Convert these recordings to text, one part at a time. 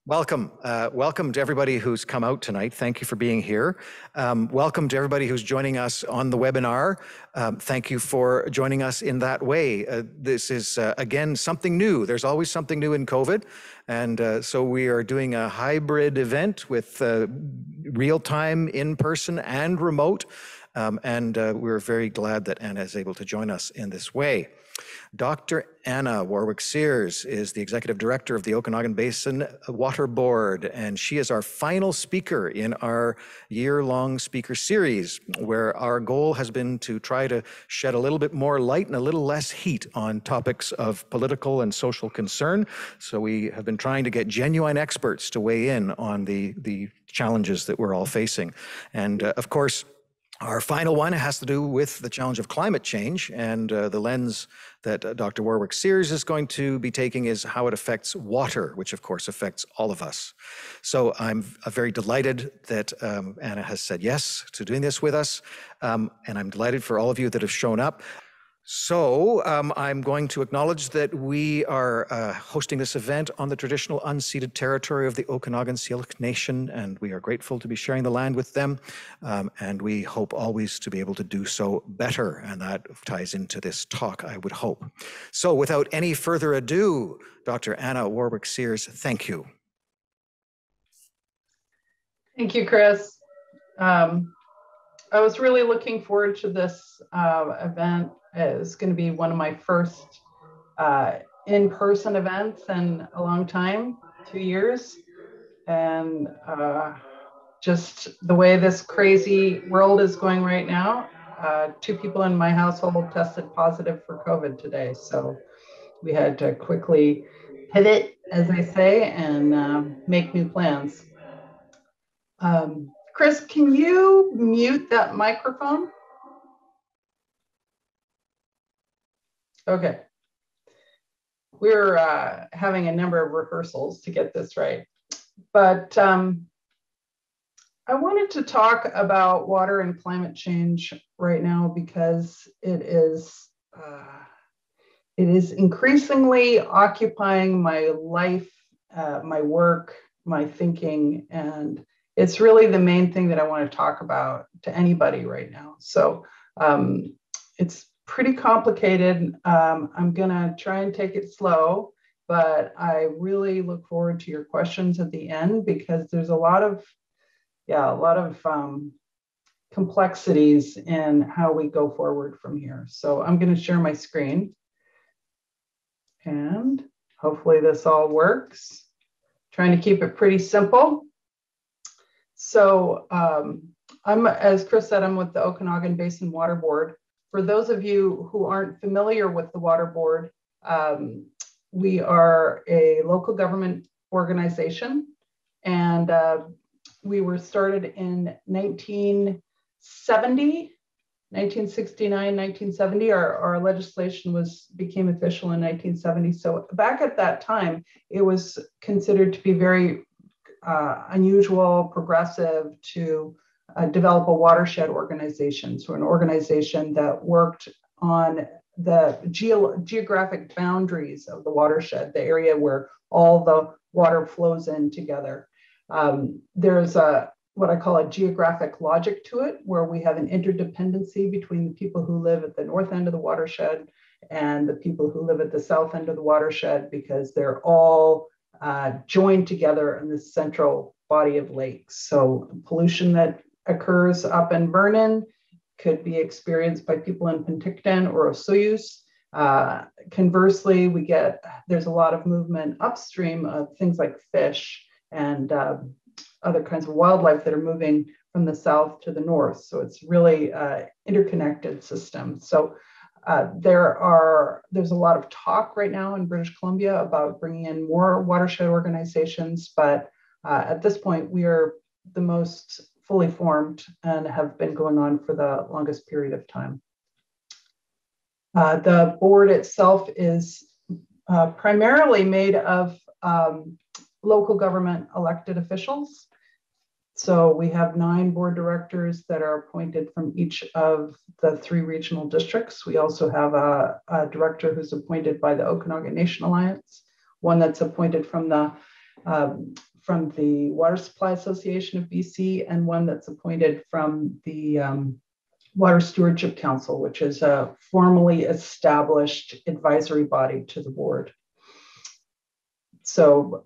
Welcome. Welcome to everybody who's come out tonight. Thank you for being here. Welcome to everybody who's joining us on the webinar. Thank you for joining us in that way. This is, again, something new. There's always something new in COVID. And so we are doing a hybrid event with real-time, in-person, and remote. We're very glad that Anna is able to join us in this way. Dr. Anna Warwick Sears is the Executive Director of the Okanagan Basin Water Board, and she is our final speaker in our year-long speaker series, where our goal has been to try to shed a little bit more light and a little less heat on topics of political and social concern. So we have been trying to get genuine experts to weigh in on the challenges that we're all facing. And of course, our final one has to do with the challenge of climate change, and the lens that Dr. Warwick Sears is going to be taking is how it affects water, which of course affects all of us. So I'm very delighted that Anna has said yes to doing this with us, and I'm delighted for all of you that have shown up. So I'm going to acknowledge that we are hosting this event on the traditional unceded territory of the Okanagan Nation, and we are grateful to be sharing the land with them, and we hope always to be able to do so better, and that ties into this talk, I would hope. So without any further ado, Dr. Anna Warwick Sears, thank you. Thank you, Chris. I was really looking forward to this event. It's going to be one of my first in-person events in a long time, 2 years. And just the way this crazy world is going right now, 2 people in my household tested positive for COVID today. So we had to quickly pivot, as they say, and make new plans. Chris, can you mute that microphone? Okay. We're having a number of rehearsals to get this right. But I wanted to talk about water and climate change right now because it is increasingly occupying my life, my work, my thinking, and it's really the main thing that I want to talk about to anybody right now. So it's pretty complicated. I'm gonna try and take it slow, but I really look forward to your questions at the end because there's a lot of complexities in how we go forward from here. So I'm gonna share my screen and hopefully this all works. Trying to keep it pretty simple. So as Chris said, I'm with the Okanagan Basin Water Board. For those of you who aren't familiar with the Water Board, we are a local government organization, and we were started in 1969, 1970. Our legislation became official in 1970. So back at that time, it was considered to be very unusual, progressive to develop a watershed organization. So an organization that worked on the geographic boundaries of the watershed, the area where all the water flows in together. There's what I call a geographic logic to it, where we have an interdependency between the people who live at the north end of the watershed and the people who live at the south end of the watershed, because they're all joined together in this central body of lakes. So pollution that occurs up in Vernon could be experienced by people in Penticton or Osoyoos. Conversely, there's a lot of movement upstream of things like fish and other kinds of wildlife that are moving from the south to the north. So it's really an interconnected system. So there's a lot of talk right now in British Columbia about bringing in more watershed organizations, but at this point, we are the most fully formed and have been going on for the longest period of time. The board itself is primarily made of local government elected officials. So we have 9 board directors that are appointed from each of the 3 regional districts. We also have a director who's appointed by the Okanagan Nation Alliance, one that's appointed from the from the Water Supply Association of BC and one that's appointed from the Water Stewardship Council, which is a formally established advisory body to the board. So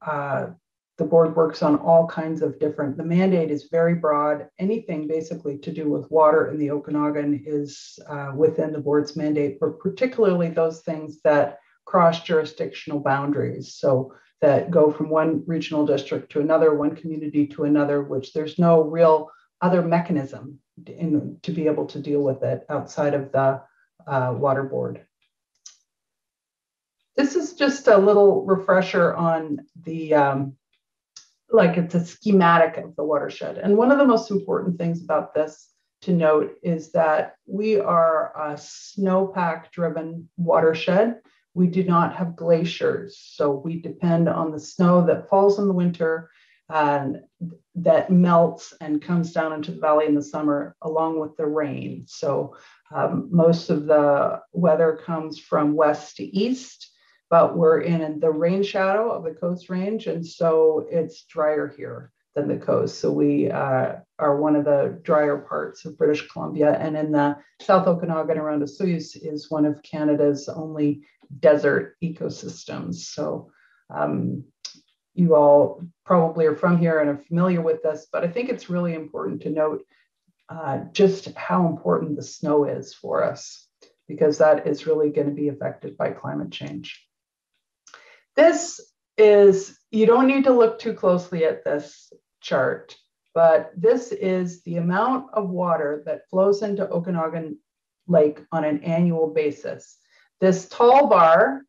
the board works on all kinds of different, the mandate is very broad. Anything basically to do with water in the Okanagan is within the board's mandate, but particularly those things that cross jurisdictional boundaries. So that go from one regional district to another, one community to another, which there's no real other mechanism to be able to deal with it outside of the water board. This is just a little refresher on the, like it's a schematic of the watershed. And one of the most important things about this to note is that we are a snowpack driven watershed. We do not have glaciers. So we depend on the snow that falls in the winter and that melts and comes down into the valley in the summer, along with the rain. So most of the weather comes from west to east, but we're in the rain shadow of the Coast Range. And so it's drier here than the coast. So we are one of the drier parts of British Columbia. And in the South Okanagan around Sears is one of Canada's only desert ecosystems. So you all probably are from here and are familiar with this, but I think it's really important to note just how important the snow is for us, because that is really going to be affected by climate change. This is, you don't need to look too closely at this chart, but this is the amount of water that flows into Okanagan Lake on an annual basis. This tall bar,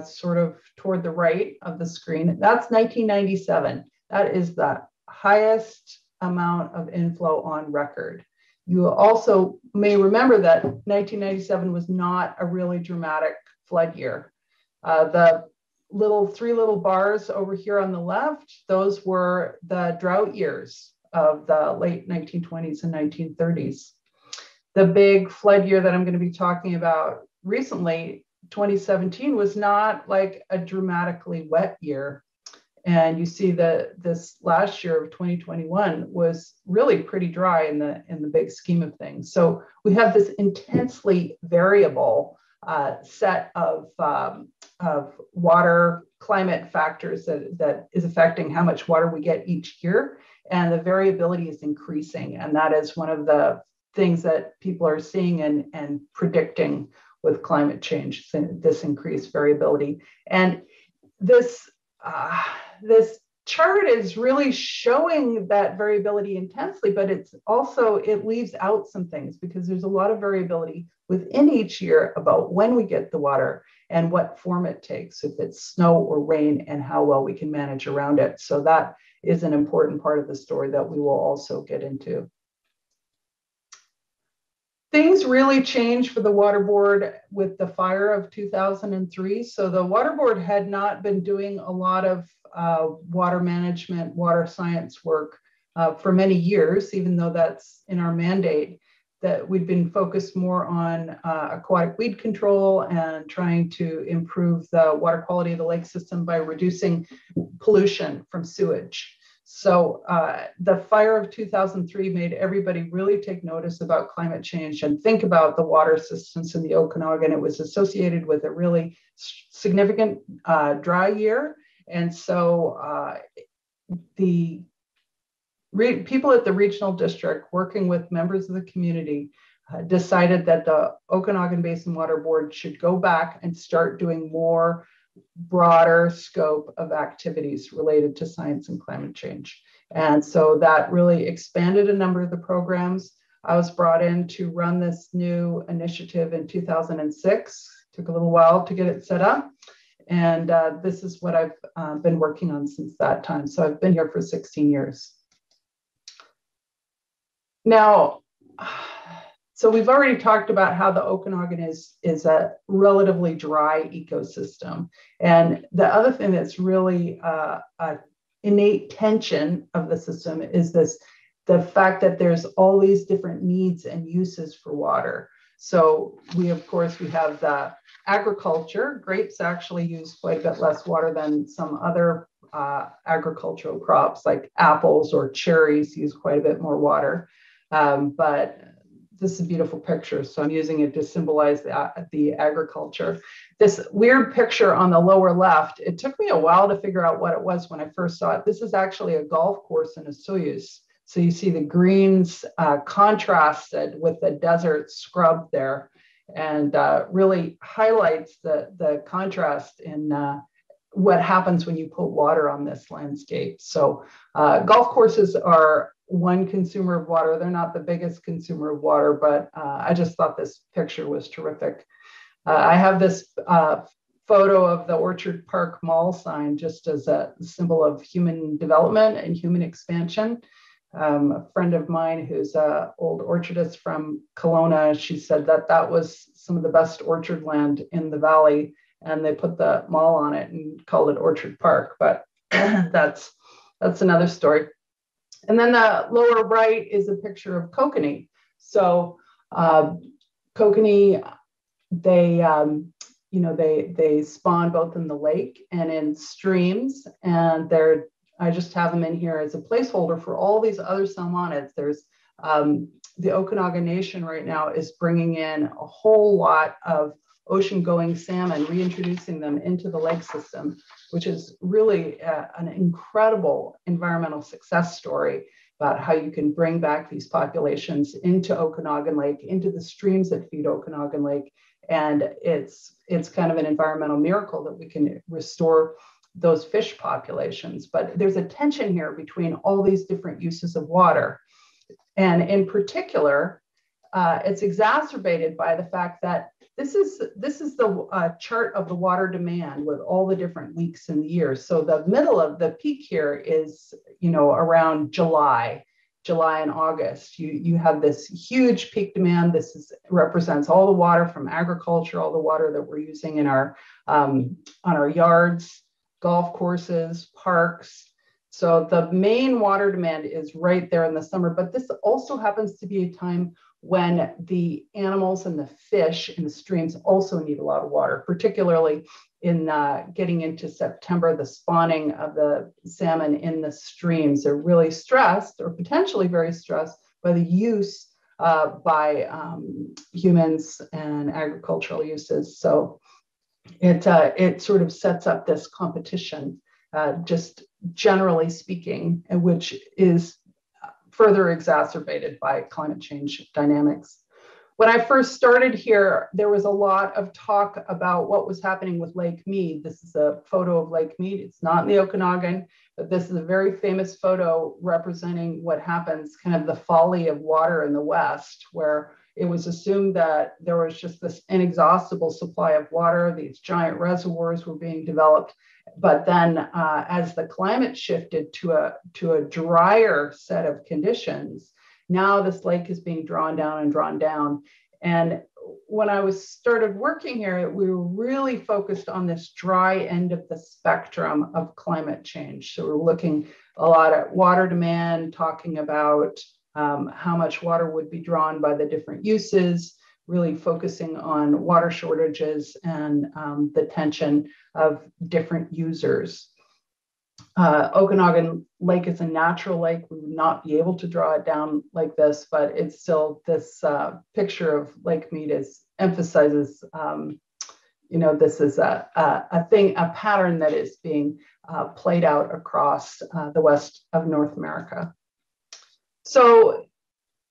sort of toward the right of the screen, that's 1997. That is the highest amount of inflow on record. You also may remember that 1997 was not a really dramatic flood year. The three little bars over here on the left, those were the drought years of the late 1920s and 1930s. The big flood year that I'm going to be talking about recently, 2017, was not like a dramatically wet year. And you see that this last year of 2021 was really pretty dry in the big scheme of things. So we have this intensely variable set of water climate factors that is affecting how much water we get each year. And the variability is increasing. And that is one of the things that people are seeing and predicting with climate change, this increased variability. And this chart is really showing that variability intensely, but it's also, it leaves out some things because there's a lot of variability within each year about when we get the water and what form it takes, if it's snow or rain, and how well we can manage around it. So that is an important part of the story that we will also get into. Things really changed for the water board with the fire of 2003. So the water board had not been doing a lot of water management, water science work for many years, even though that's in our mandate, that we've been focused more on aquatic weed control and trying to improve the water quality of the lake system by reducing pollution from sewage. So the fire of 2003 made everybody really take notice about climate change and think about the water systems in the Okanagan. It was associated with a really significant dry year. And so the people at the regional district working with members of the community decided that the Okanagan Basin Water Board should go back and start doing more broader scope of activities related to science and climate change. And so that really expanded a number of the programs. I was brought in to run this new initiative in 2006. Took a little while to get it set up. And this is what I've been working on since that time. So I've been here for 16 years. Now, so we've already talked about how the Okanagan is a relatively dry ecosystem. And the other thing that's really an innate tension of the system is the fact that there's all these different needs and uses for water. So we have the agriculture. Grapes actually use quite a bit less water than some other agricultural crops like apples or cherries use quite a bit more water. But this is a beautiful picture, so I'm using it to symbolize the agriculture. This weird picture on the lower left, it took me a while to figure out what it was when I first saw it. This is actually a golf course in a Soyuz. So you see the greens contrasted with the desert scrub there, and really highlights the contrast in what happens when you put water on this landscape. So golf courses are one consumer of water. They're not the biggest consumer of water, but I just thought this picture was terrific. I have this photo of the Orchard Park Mall sign just as a symbol of human development and human expansion. A friend of mine who's an old orchardist from Kelowna, she said that that was some of the best orchard land in the valley, and they put the mall on it and called it Orchard Park, but that's another story. And then the lower right is a picture of kokanee. So kokanee, they spawn both in the lake and in streams, and I just have them in here as a placeholder for all these other salmonids. There's the Okanagan Nation right now is bringing in a whole lot of ocean-going salmon, reintroducing them into the lake system, which is really an incredible environmental success story about how you can bring back these populations into Okanagan Lake, into the streams that feed Okanagan Lake. And it's kind of an environmental miracle that we can restore those fish populations. But there's a tension here between all these different uses of water. And in particular, it's exacerbated by the fact that this is the chart of the water demand with all the different weeks in the year. So the middle of the peak here is, around July and August. You have this huge peak demand. This represents all the water from agriculture, all the water that we're using in our on our yards, golf courses, parks. So the main water demand is right there in the summer, but this also happens to be a time when the animals and the fish in the streams also need a lot of water, particularly in getting into September, the spawning of the salmon in the streams. They're really stressed, or potentially very stressed, by the use by humans and agricultural uses. So it sort of sets up this competition, just generally speaking, which is further exacerbated by climate change dynamics. When I first started here, there was a lot of talk about what was happening with Lake Mead. This is a photo of Lake Mead. It's not in the Okanagan, but this is a very famous photo representing what happens, kind of the folly of water in the West, where it was assumed that there was just this inexhaustible supply of water. These giant reservoirs were being developed. But then as the climate shifted to a drier set of conditions, now this lake is being drawn down. And when I started working here, we were really focused on this dry end of the spectrum of climate change. So we're looking a lot at water demand, talking about how much water would be drawn by the different uses, really focusing on water shortages and the tension of different users. Okanagan Lake is a natural lake. We would not be able to draw it down like this, but it's still this picture of Lake Mead emphasizes, this is a pattern that is being played out across the west of North America. So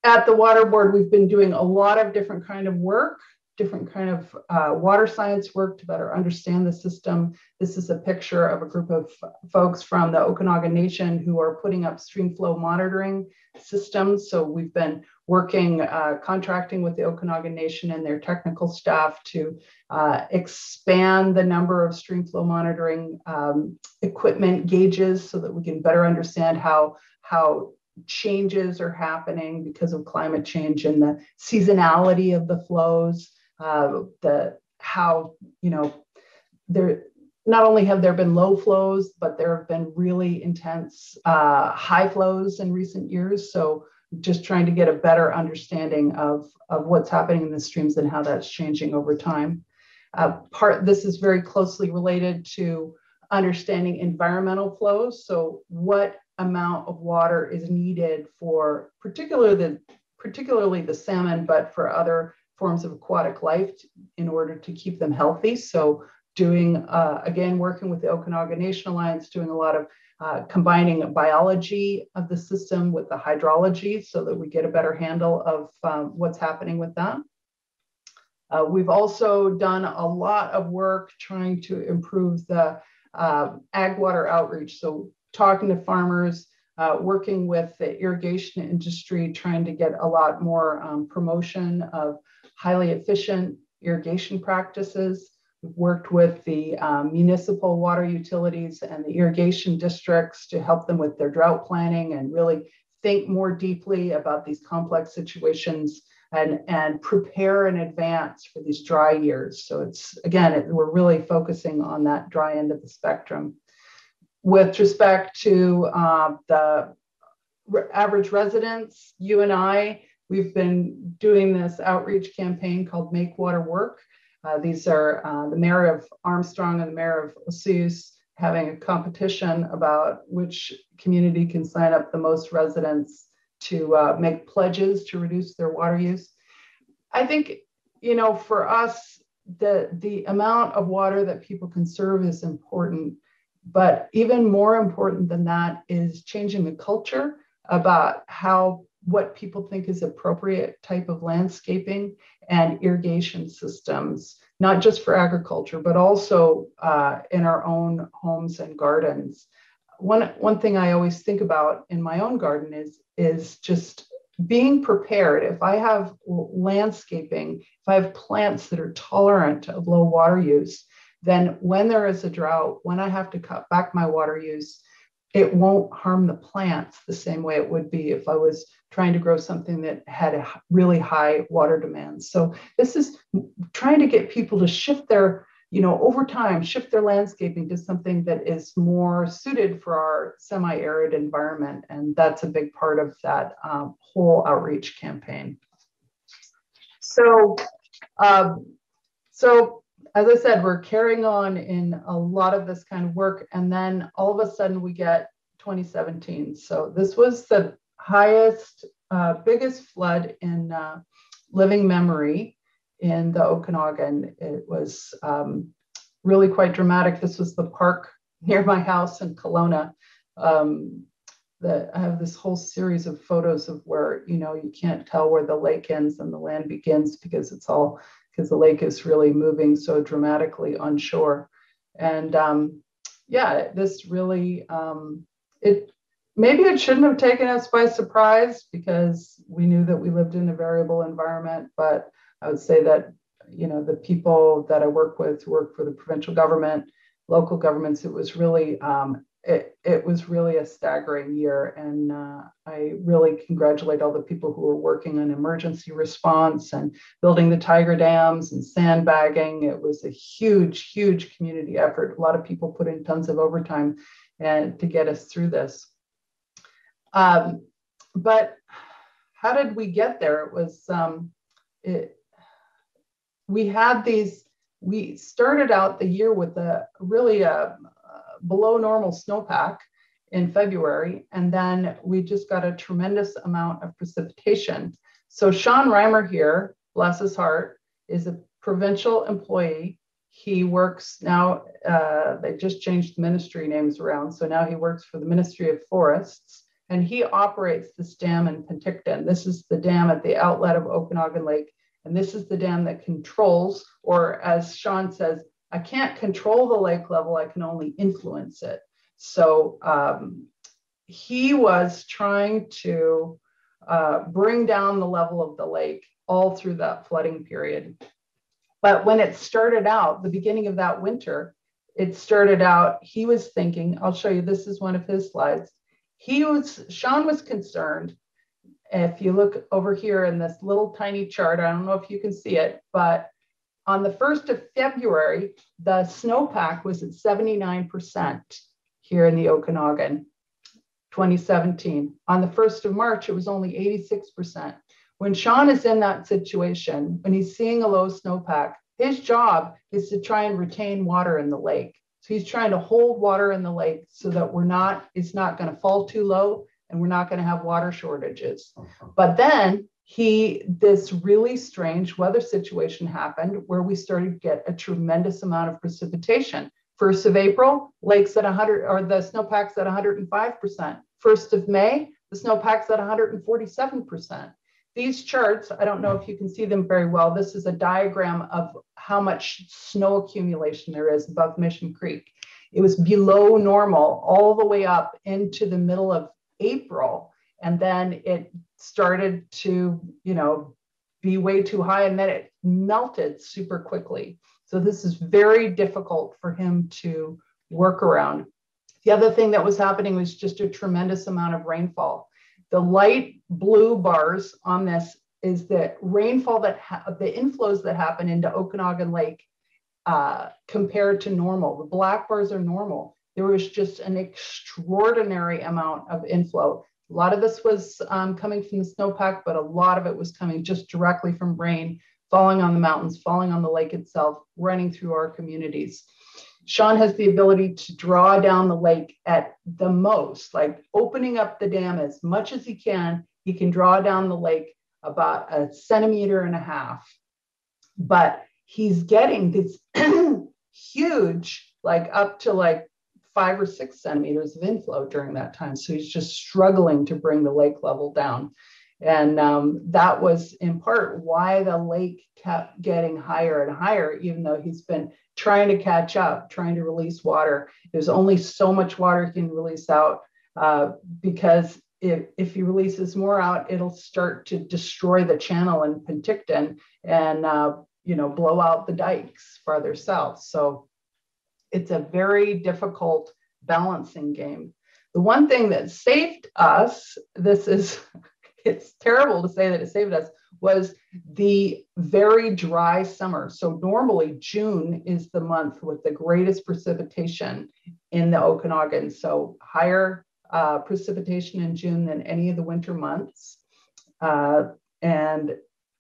at the Water Board, we've been doing a lot of different kind of work, different kind of water science work to better understand the system. This is a picture of a group of folks from the Okanagan Nation who are putting up stream flow monitoring systems. So we've been working, contracting with the Okanagan Nation and their technical staff to expand the number of stream flow monitoring equipment gauges so that we can better understand how changes are happening because of climate change and the seasonality of the flows. There not only have there been low flows, but there have been really intense high flows in recent years. So just trying to get a better understanding of what's happening in the streams and how that's changing over time. This is very closely related to understanding environmental flows. So what amount of water is needed for particularly the salmon, but for other forms of aquatic life in order to keep them healthy. So doing, again, working with the Okanagan Nation Alliance, doing a lot of combining biology of the system with the hydrology so that we get a better handle of what's happening with that. We've also done a lot of work trying to improve the ag water outreach. So talking to farmers, working with the irrigation industry, trying to get a lot more promotion of highly efficient irrigation practices. We've worked with the municipal water utilities and the irrigation districts to help them with their drought planning and really think more deeply about these complex situations and prepare in advance for these dry years. So it's, again, we're really focusing on that dry end of the spectrum. With respect to the average residents, you and I, we've been doing this outreach campaign called Make Water Work. These are the mayor of Armstrong and the mayor of Sears having a competition about which community can sign up the most residents to make pledges to reduce their water use. I think, you know, for us, the amount of water that people conserve is important, but even more important than that is changing the culture about what people think is appropriate type of landscaping and irrigation systems, not just for agriculture, but also in our own homes and gardens. One thing I always think about in my own garden is just being prepared. If I have landscaping, if I have plants that are tolerant of low water use, then when there is a drought, when I have to cut back my water use, it won't harm the plants the same way it would be if I was trying to grow something that had a really high water demand. So this is trying to get people to shift their, you know, over time, shift their landscaping to something that is more suited for our semi-arid environment. And that's a big part of that whole outreach campaign. So as I said, we're carrying on in a lot of this kind of work. And then all of a sudden we get 2017. So this was the highest, biggest flood in living memory in the Okanagan. It was really quite dramatic. This was the park near my house in Kelowna. I have this whole series of photos of where, you know, you can't tell where the lake ends and the land begins because the lake is really moving so dramatically on shore. And yeah, this really, maybe it shouldn't have taken us by surprise because we knew that we lived in a variable environment, but I would say that, you know, the people that I work with who work for the provincial government, local governments, it was really, it was really a staggering year. And I really congratulate all the people who were working on emergency response and building the tiger dams and sandbagging. It was a huge, huge community effort. A lot of people put in tons of overtime and to get us through this. But how did we get there? It was, we started out the year with a really below normal snowpack in February, and then we just got a tremendous amount of precipitation. So Shawn Reimer here, bless his heart, is a provincial employee. He works now, they just changed the ministry names around, so now he works for the Ministry of Forests, and he operates this dam in Penticton. This is the dam at the outlet of Okanagan Lake, and this is the dam that controls, or as Shawn says, I can't control the lake level, I can only influence it. So he was trying to bring down the level of the lake all through that flooding period. But when it started out, the beginning of that winter, it started out, he was thinking, I'll show you, this is one of his slides. Shawn was concerned. If you look over here in this little tiny chart, I don't know if you can see it, but on the 1st of February, the snowpack was at 79% here in the Okanagan, 2017. On the 1st of March, it was only 86%. When Shawn is in that situation, when he's seeing a low snowpack, his job is to try and retain water in the lake. So he's trying to hold water in the lake so that it's not going to fall too low and we're not going to have water shortages. But then this really strange weather situation happened where we started to get a tremendous amount of precipitation. 1st of April, lakes at 100, or the snowpack's at 105%. 1st of May, the snowpack's at 147%. These charts, I don't know if you can see them very well. This is a diagram of how much snow accumulation there is above Mission Creek. It was below normal all the way up into the middle of April. And then it started to, be way too high, and then it melted super quickly. So this is very difficult for him to work around. The other thing that was happening was just a tremendous amount of rainfall. The light blue bars on this is the rainfall the inflows that happen into Okanagan Lake compared to normal. The black bars are normal. There was just an extraordinary amount of inflow. A lot of this was coming from the snowpack, but a lot of it was coming just directly from rain, falling on the mountains, falling on the lake itself, running through our communities. Shawn has the ability to draw down the lake at the most, like opening up the dam as much as he can. He can draw down the lake about 1.5 centimeters. But he's getting this huge, like up to like 5 or 6 centimeters of inflow during that time. So he's just struggling to bring the lake level down. And that was in part why the lake kept getting higher and higher, even though he's been trying to catch up, trying to release water. There's only so much water he can release out because if he releases more out, it'll start to destroy the channel in Penticton and blow out the dikes farther south. So it's a very difficult balancing game. The one thing that saved us, it's terrible to say that it saved us, was the very dry summer. So normally June is the month with the greatest precipitation in the Okanagan. So higher precipitation in June than any of the winter months. And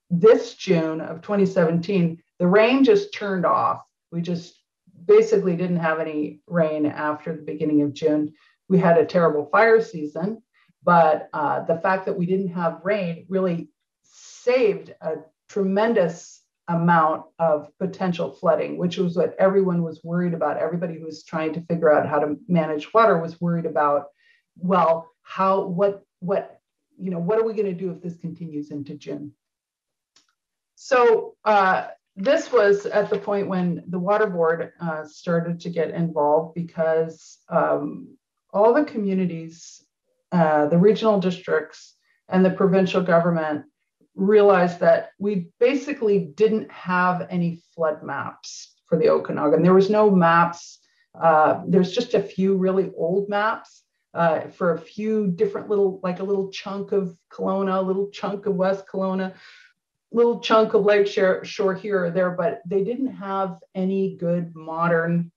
this June of 2017, the rain just turned off. We just basically didn't have any rain after the beginning of June. We had a terrible fire season, but the fact that we didn't have rain really saved a tremendous amount of potential flooding, which was what everyone was worried about. Everybody who was trying to figure out how to manage water was worried about, well, what are we going to do if this continues into June? So this was at the point when the water board started to get involved because all the communities, the regional districts and the provincial government realized that we basically didn't have any flood maps for the Okanagan. There was no maps. There's just a few really old maps for a few different like a little chunk of Kelowna, a little chunk of West Kelowna, little chunk of Lake Shore here or there, but they didn't have any good modern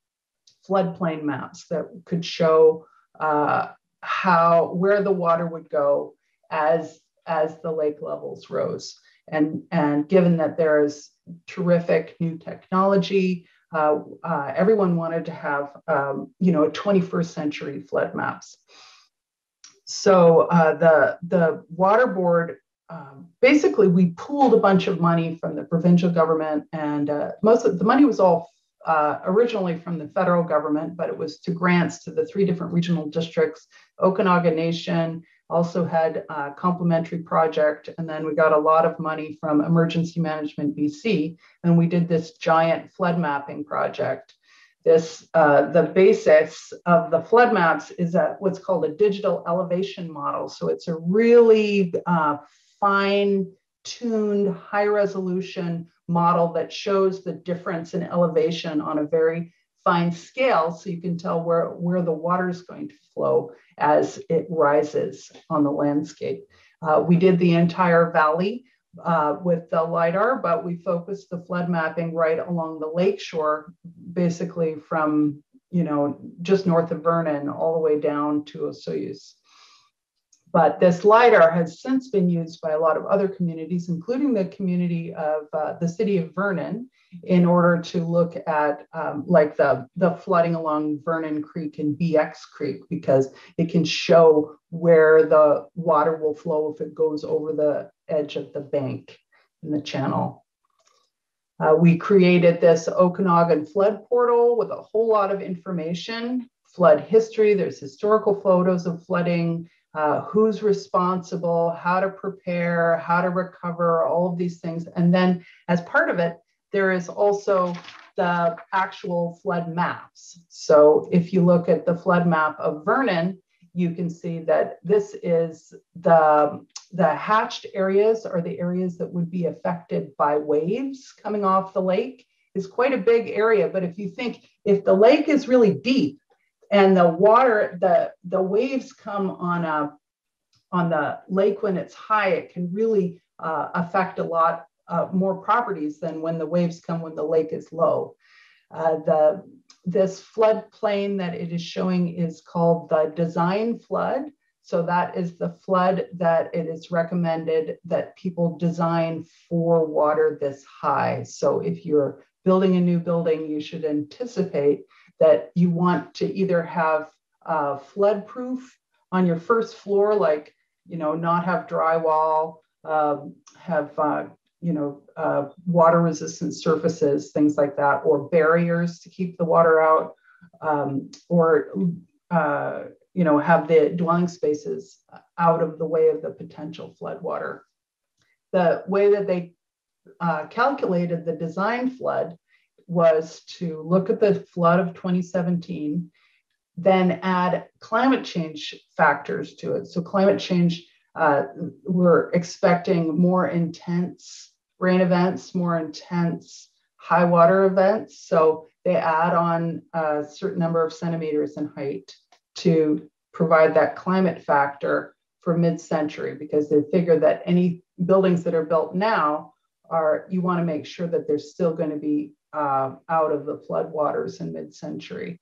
floodplain maps that could show where the water would go as the lake levels rose. And given that there is terrific new technology, everyone wanted to have 21st century flood maps. So the water board, basically we pooled a bunch of money from the provincial government, and most of the money was all originally from the federal government, but it was to grants to the 3 different regional districts. Okanagan Nation also had a complementary project, and then we got a lot of money from Emergency Management BC, and we did this giant flood mapping project. The basics of the flood maps is what's called a digital elevation model. So it's a really fine-tuned, high-resolution model that shows the difference in elevation on a very fine scale, so you can tell where the water is going to flow as it rises on the landscape. We did the entire valley with the LiDAR, but we focused the flood mapping right along the lake shore, basically from just north of Vernon all the way down to Osoyoos. But this LiDAR has since been used by a lot of other communities, including the community of the city of Vernon. in order to look at like the flooding along Vernon Creek and BX Creek, because it can show where the water will flow if it goes over the edge of the bank in the channel. We created this Okanagan flood portal with a whole lot of information, flood history, there's historical photos of flooding, who's responsible, how to prepare, how to recover, all of these things. And then as part of it, there is also the actual flood maps. So if you look at the flood map of Vernon, you can see that this is the hatched areas are the areas that would be affected by waves coming off the lake. It's quite a big area, but if you think, if the lake is really deep and the water, the waves come on the lake when it's high, it can really affect a lot more properties than when the waves come when the lake is low. This floodplain that it is showing is called the design flood. So that is the flood that it is recommended that people design for water this high. So if you're building a new building, you should anticipate that you want to either have flood proof on your first floor, like, you know, not have drywall, have water resistant surfaces, things like that, or barriers to keep the water out, or have the dwelling spaces out of the way of the potential flood water. The way that they calculated the design flood was to look at the flood of 2017, then add climate change factors to it. So climate change, we're expecting more intense rain events, more intense high water events. So they add on a certain number of centimeters in height to provide that climate factor for mid-century, because they figure that any buildings that are built now you want to make sure that they're still going to be out of the flood waters in mid-century.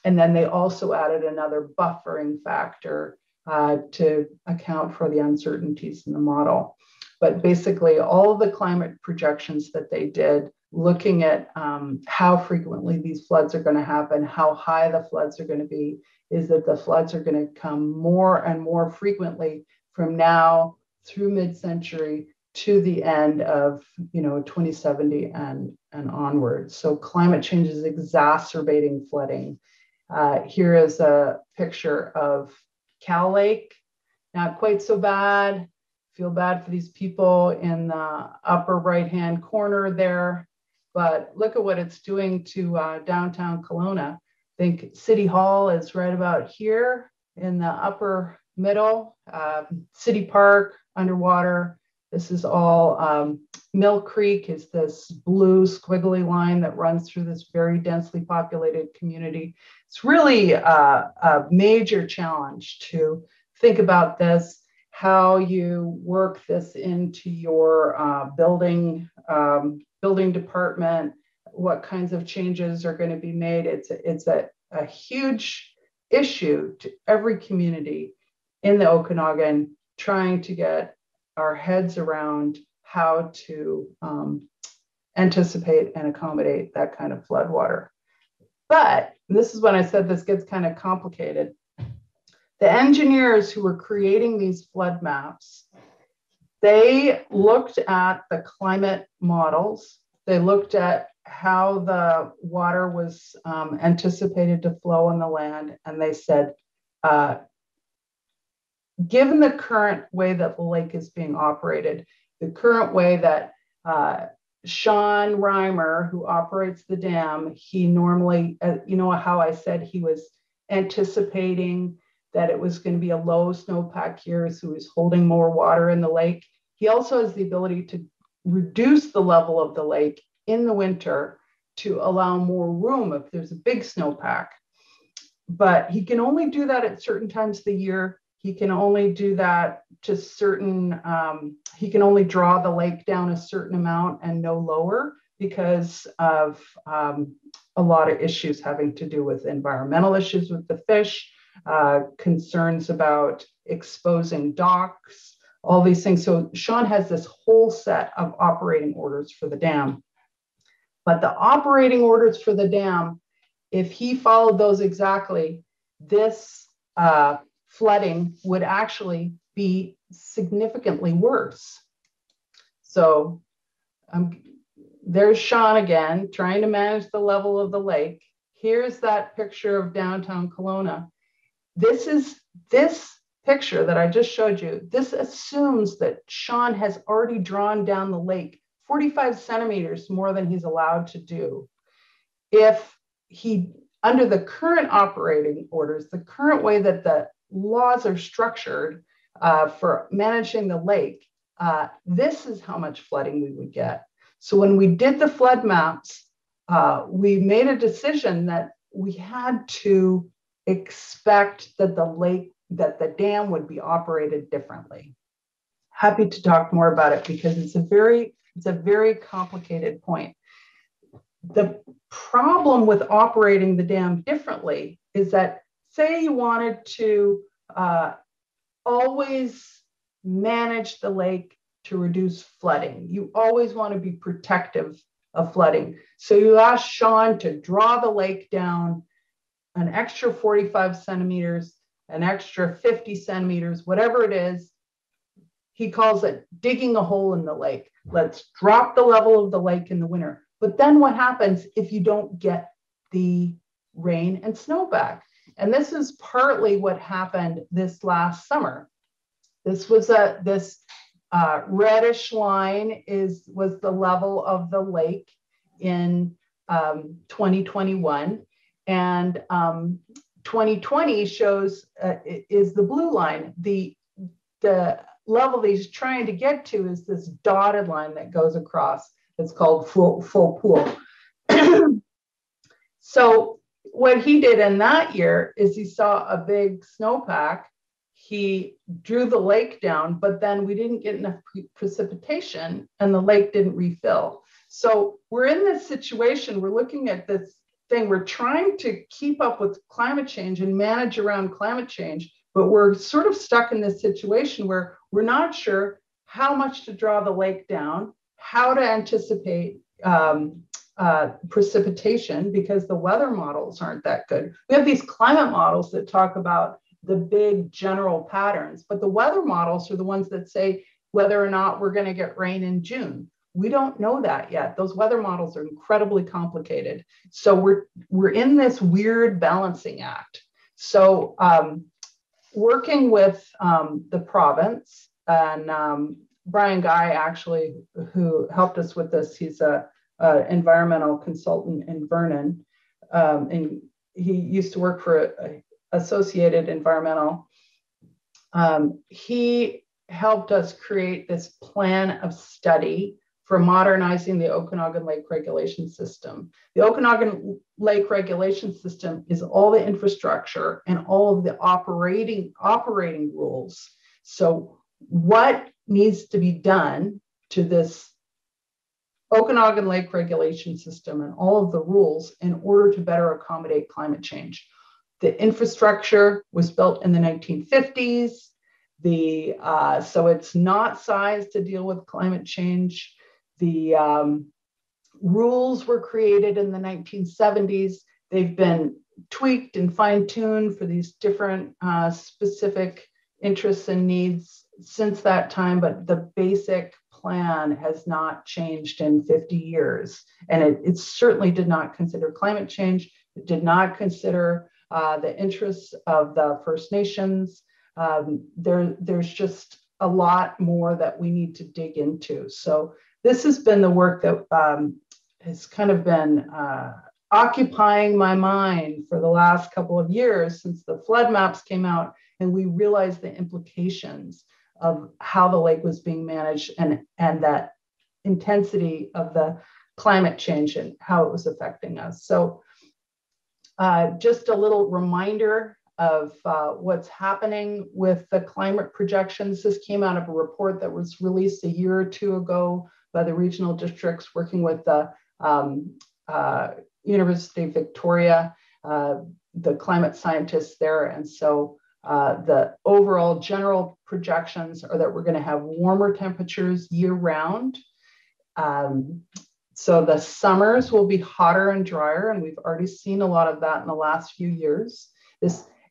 And then they also added another buffering factor to account for the uncertainties in the model. But basically, all of the climate projections that they did, looking at how frequently these floods are going to happen, how high the floods are going to be, is that the floods are going to come more and more frequently from now through mid-century to the end of 2070 and onward. So climate change is exacerbating flooding. Here is a picture of Cow Lake. Not quite so bad. Feel bad for these people in the upper right-hand corner there, but look at what it's doing to downtown Kelowna. I think City Hall is right about here in the upper middle. City Park, underwater. This is all, Mill Creek is this blue squiggly line that runs through this very densely populated community. It's really a major challenge to think about this, how you work this into your building department, what kinds of changes are going to be made. It's a huge issue to every community in the Okanagan, trying to get our heads around how to anticipate and accommodate that kind of floodwater. But this is when I said this gets kind of complicated. The engineers who were creating these flood maps, they looked at the climate models. They looked at how the water was anticipated to flow on the land. And they said, given the current way that the lake is being operated, the current way that Shawn Reimer, who operates the dam, he normally, how I said he was anticipating that it was going to be a low snowpack year, so he was holding more water in the lake. He also has the ability to reduce the level of the lake in the winter to allow more room if there's a big snowpack. But he can only do that at certain times of the year. He can only do that to certain, he can only draw the lake down a certain amount and no lower because of a lot of issues having to do with environmental issues with the fish, concerns about exposing docks, all these things. So Shawn has this whole set of operating orders for the dam. But the operating orders for the dam, if he followed those exactly, this flooding would actually be significantly worse. So there's Shawn again, trying to manage the level of the lake. Here's that picture of downtown Kelowna. This picture that I just showed you, this assumes that Shawn has already drawn down the lake 45 centimeters more than he's allowed to do. If he, under the current operating orders, the current way that the laws are structured for managing the lake, this is how much flooding we would get. So when we did the flood maps, we made a decision that we had to expect that the dam would be operated differently. Happy to talk more about it because it's a very complicated point. The problem with operating the dam differently is that, say you wanted to always manage the lake to reduce flooding. You always want to be protective of flooding. So you ask Shawn to draw the lake down an extra 45 centimeters, an extra 50 centimeters, whatever it is. He calls it digging a hole in the lake. Let's drop the level of the lake in the winter. But then what happens if you don't get the rain and snowpack? And this is partly what happened this last summer. This was this reddish line was the level of the lake in 2021, and 2020 shows is the blue line. The level that he's trying to get to is this dotted line that goes across. It's called full pool. So what he did in that year is he saw a big snowpack. He drew the lake down, but then we didn't get enough precipitation and the lake didn't refill. So we're in this situation, we're looking at this thing, we're trying to keep up with climate change and manage around climate change, but we're sort of stuck in this situation where we're not sure how much to draw the lake down, how to anticipate precipitation because the weather models aren't that good. We have these climate models that talk about the big general patterns, but the weather models are the ones that say whether or not we're going to get rain in June. We don't know that yet. Those weather models are incredibly complicated. So we're in this weird balancing act. So working with the province and Brian Guy, actually, who helped us with this, he's a environmental consultant in Vernon, and he used to work for Associated Environmental. He helped us create this plan of study for modernizing the Okanagan Lake Regulation System. The Okanagan Lake Regulation System is all the infrastructure and all of the operating rules. So what needs to be done to this Okanagan Lake Regulation System and all of the rules in order to better accommodate climate change? The infrastructure was built in the 1950s. So it's not sized to deal with climate change. The rules were created in the 1970s. They've been tweaked and fine-tuned for these different specific interests and needs since that time, but the basic plan has not changed in 50 years. And it certainly did not consider climate change. It did not consider the interests of the First Nations. There's just a lot more that we need to dig into. So this has been the work that has kind of been occupying my mind for the last couple of years since the flood maps came out and we realized the implications of how the lake was being managed and that intensity of the climate change and how it was affecting us. So just a little reminder of what's happening with the climate projections. This came out of a report that was released a year or two ago by the regional districts working with the University of Victoria, the climate scientists there. And so the overall general projections are that we're going to have warmer temperatures year round. So the summers will be hotter and drier, and we've already seen a lot of that in the last few years.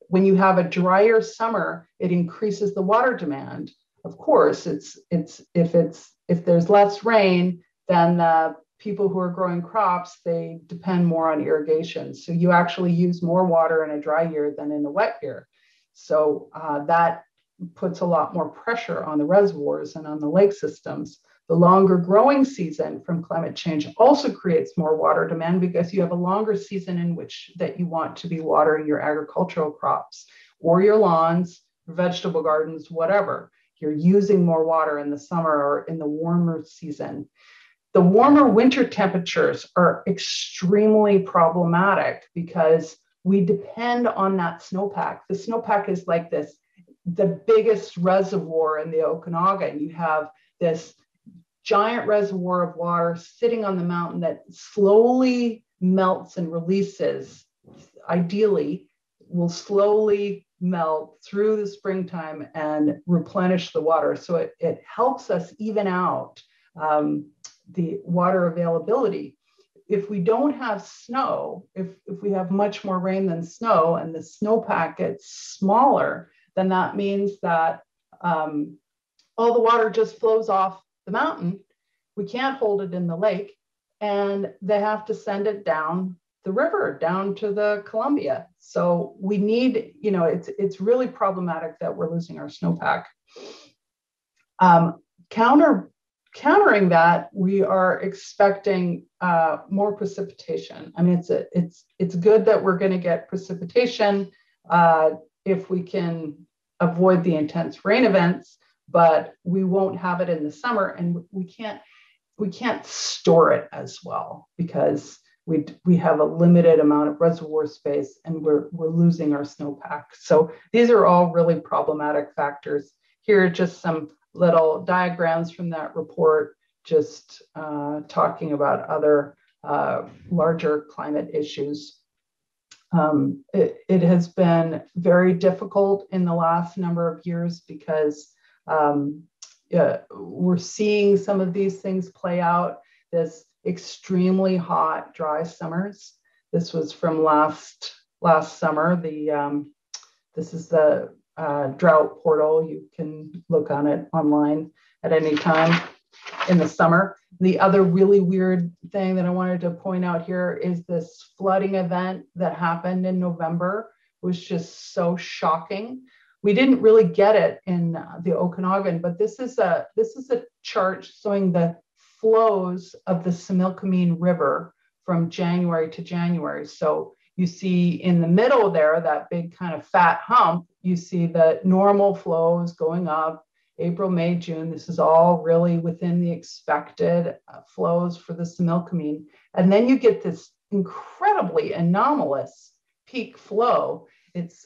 When you have a drier summer, it increases the water demand. Of course, if there's less rain, then the people who are growing crops, they depend more on irrigation. So you actually use more water in a dry year than in a wet year. So that puts a lot more pressure on the reservoirs and on the lake systems. The longer growing season from climate change also creates more water demand because you have a longer season in which that you want to be watering your agricultural crops or your lawns, vegetable gardens, whatever. You're using more water in the summer or in the warmer season. The warmer winter temperatures are extremely problematic because we depend on that snowpack. The snowpack is like the biggest reservoir in the Okanagan. You have this giant reservoir of water sitting on the mountain that slowly melts and releases, ideally will slowly melt through the springtime and replenish the water. So it helps us even out the water availability. If we don't have snow, if we have much more rain than snow and the snowpack gets smaller, then that means that all the water just flows off the mountain. We can't hold it in the lake, and they have to send it down the river, down to the Columbia. So we need, it's really problematic that we're losing our snowpack. Countering that, we are expecting more precipitation. I mean, it's good that we're going to get precipitation if we can avoid the intense rain events, but we won't have it in the summer, and we can't store it as well because we have a limited amount of reservoir space, and we're losing our snowpack. So these are all really problematic factors. Here are just some little diagrams from that report, just talking about other larger climate issues. It has been very difficult in the last number of years because we're seeing some of these things play out. This extremely hot, dry summers. This was from last summer. This is the Drought Portal. You can look on it online at any time in the summer. The other really weird thing that I wanted to point out here is this flooding event that happened in November. It was just so shocking. We didn't really get it in the Okanagan, but this is a chart showing the flows of the Similkameen River from January to January. So you see in the middle there, that big kind of fat hump, you see the normal flows going up, April, May, June. This is all really within the expected flows for the Similkameen. And then you get this incredibly anomalous peak flow. It's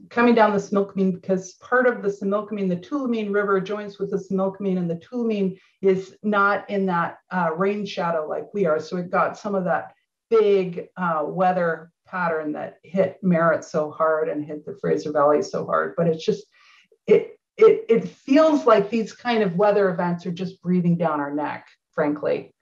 coming down the Similkameen because part of the Similkameen, the Tulameen River joins with the Similkameen, and the Tulameen is not in that rain shadow like we are. So it got some of that big weather pattern that hit Merritt so hard and hit the Fraser Valley so hard. But it's just, it feels like these kind of weather events are just breathing down our neck, frankly.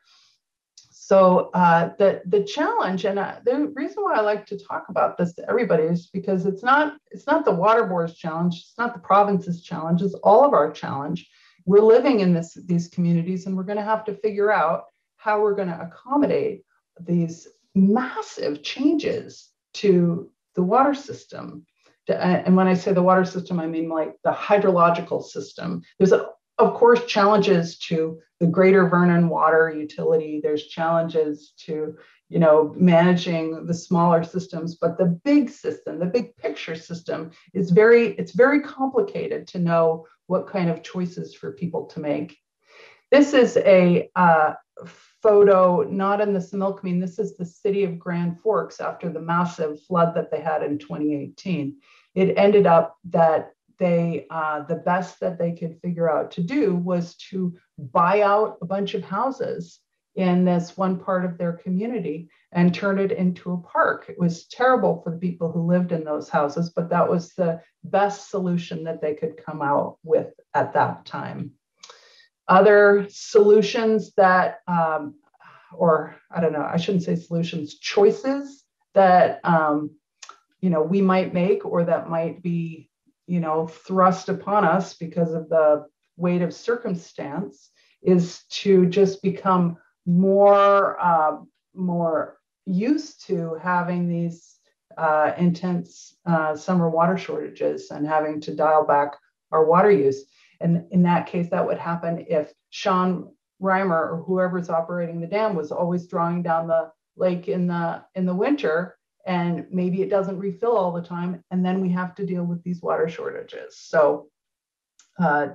So the challenge, and the reason why I like to talk about this to everybody is because it's not the water board's challenge, it's not the province's challenge, it's all of our challenge. We're living in these communities, and we're going to have to figure out how we're going to accommodate these massive changes to the water system. And when I say the water system, I mean like the hydrological system. There's of course, challenges to the Greater Vernon water utility. There's challenges to, managing the smaller systems, but the big system, the big picture system is it's very complicated to know what kind of choices for people to make. This is a photo, not in the Similkameen. This is the city of Grand Forks after the massive flood that they had in 2018. It ended up that the best that they could figure out to do was to buy out a bunch of houses in this one part of their community and turn it into a park. It was terrible for the people who lived in those houses, but that was the best solution that they could come out with at that time. Other solutions that or I don't know, I shouldn't say solutions, choices that, we might make, or that might be, thrust upon us because of the weight of circumstance, is to just become more used to having these intense summer water shortages and having to dial back our water use. And in that case, that would happen if Shawn Reimer or whoever's operating the dam was always drawing down the lake in the winter, and maybe it doesn't refill all the time, and then we have to deal with these water shortages. So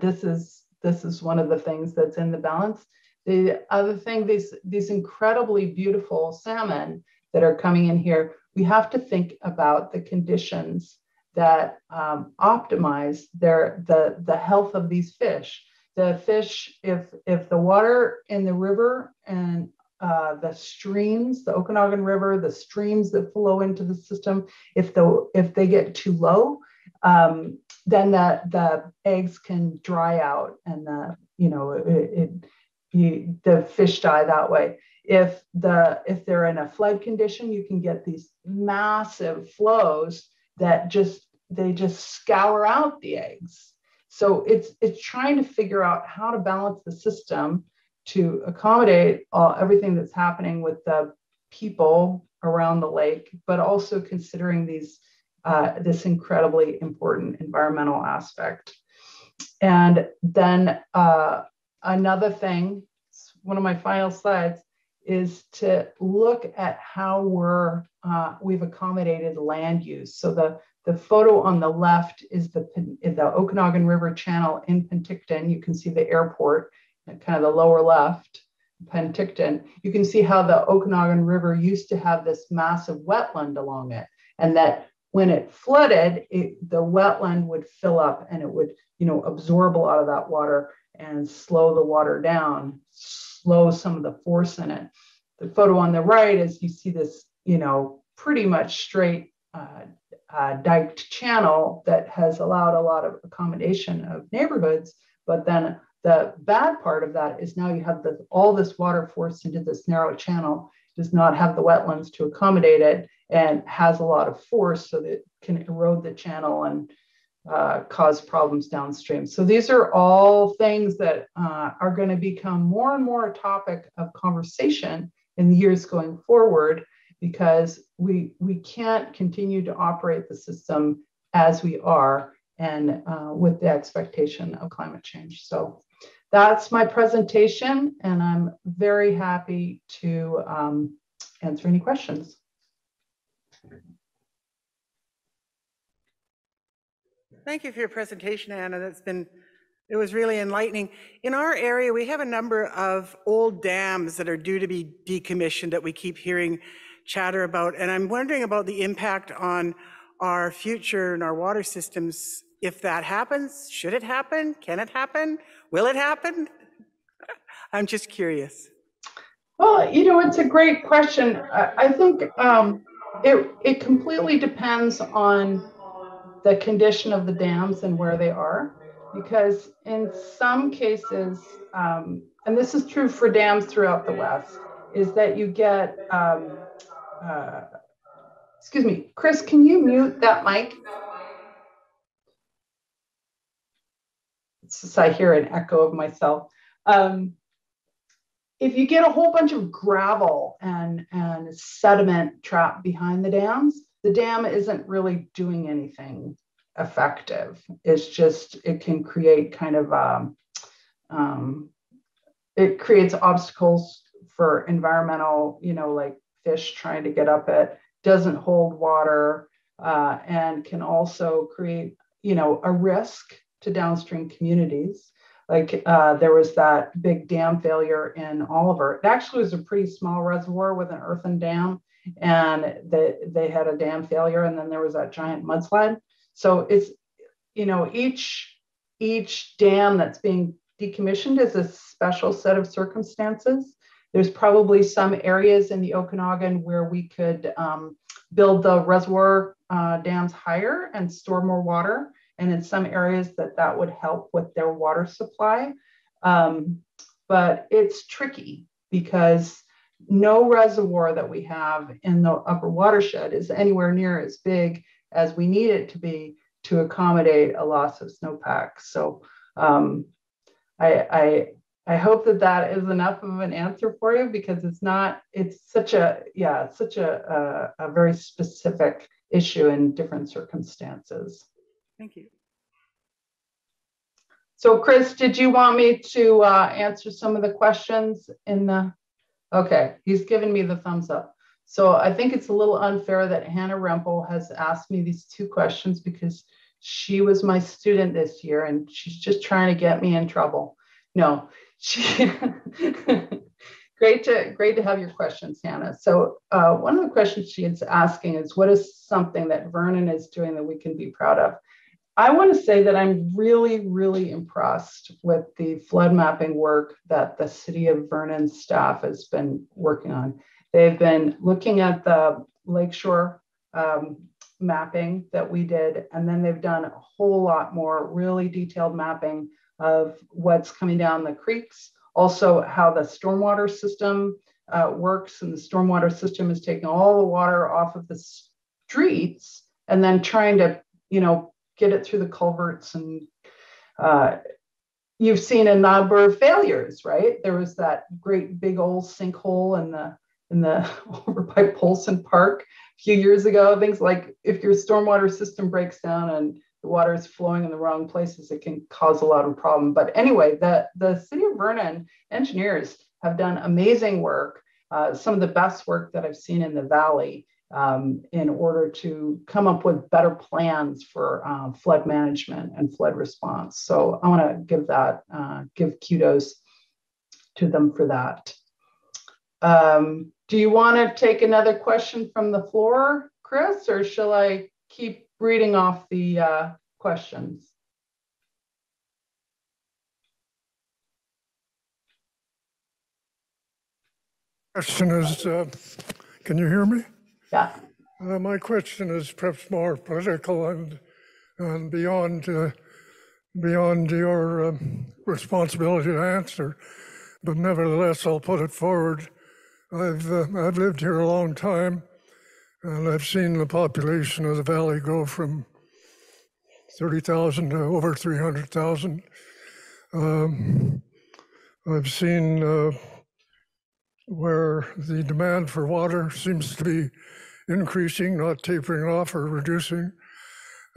this is one of the things that's in the balance. The other thing, these incredibly beautiful salmon that are coming in here, we have to think about the conditions that optimize the health of these fish. The fish, if the water in the river and the streams, the Okanagan River, the streams that flow into the system, if they get too low, then the eggs can dry out, and the fish die that way. If they're in a flood condition, you can get these massive flows that just scour out the eggs. So it's trying to figure out how to balance the system to accommodate everything that's happening with the people around the lake, but also considering this incredibly important environmental aspect. And then another thing, one of my final slides, is to look at how we've accommodated land use. So the photo on the left is the Okanagan River channel in Penticton. You can see the airport, kind of the lower left, Penticton. You can see how the Okanagan River used to have this massive wetland along it, and that when it flooded, the wetland would fill up, and it would, absorb a lot of that water and slow the water down, slow some of the force in it. The photo on the right is, you see this, pretty much straight diked channel that has allowed a lot of accommodation of neighborhoods. But then the bad part of that is now you have all this water forced into this narrow channel, does not have the wetlands to accommodate it, and has a lot of force, so that it can erode the channel and cause problems downstream. So these are all things that are going to become more and more a topic of conversation in the years going forward, because we can't continue to operate the system as we are, and with the expectation of climate change. So that's my presentation, and I'm very happy to answer any questions. Thank you for your presentation, Anna. It was really enlightening. In our area, we have a number of old dams that are due to be decommissioned that we keep hearing chatter about. And I'm wondering about the impact on our future and our water systems. If that happens, should it happen? Can it happen? Will it happen? I'm just curious. Well, it's a great question. I think it completely depends on the condition of the dams and where they are, because in some cases, and this is true for dams throughout the West, is that you get, excuse me, Chris, can you mute that mic? It's just I hear an echo of myself. If you get a whole bunch of gravel and sediment trapped behind the dams, the dam isn't really doing anything effective. It's just, it can create kind of, it creates obstacles for environmental, like fish trying to get up it, doesn't hold water, and can also create, a risk to downstream communities. Like there was that big dam failure in Oliver. It actually was a pretty small reservoir with an earthen dam, and they had a dam failure, and then there was that giant mudslide. So it's, each dam that's being decommissioned is a special set of circumstances. There's probably some areas in the Okanagan where we could build the reservoir dams higher and store more water. And in some areas that would help with their water supply. But it's tricky because no reservoir that we have in the upper watershed is anywhere near as big as we need it to be to accommodate a loss of snowpack. So I hope that that is enough of an answer for you, because it's such a very specific issue in different circumstances. Thank you. So Chris, did you want me to answer some of the questions in the, okay, he's given me the thumbs up. So I think it's a little unfair that Hannah Rempel has asked me these two questions, because she was my student this year and she's just trying to get me in trouble. No, great to have your questions, Hannah. So one of the questions she is asking is, what is something that Vernon is doing that we can be proud of? I want to say that I'm really, really impressed with the flood mapping work that the City of Vernon staff has been working on. They've been looking at the lakeshore mapping that we did, and then they've done a whole lot more really detailed mapping of what's coming down the creeks, also how the stormwater system works, and the stormwater system is taking all the water off of the streets and then trying to, get it through the culverts. And you've seen a number of failures, right? There was that great big old sinkhole in the over by Polson Park a few years ago. Things like, if your stormwater system breaks down and the water is flowing in the wrong places, it can cause a lot of problem. But anyway, the City of Vernon engineers have done amazing work, some of the best work that I've seen in the Valley, in order to come up with better plans for flood management and flood response. So I want to give kudos to them for that. Do you want to take another question from the floor, Chris, or shall I keep reading off the questions? Question is, can you hear me? Yeah. My question is perhaps more political and beyond your responsibility to answer, but nevertheless, I'll put it forward. I've lived here a long time, and I've seen the population of the valley go from 30,000 to over 300,000. I've seen where the demand for water seems to be increasing, not tapering off or reducing.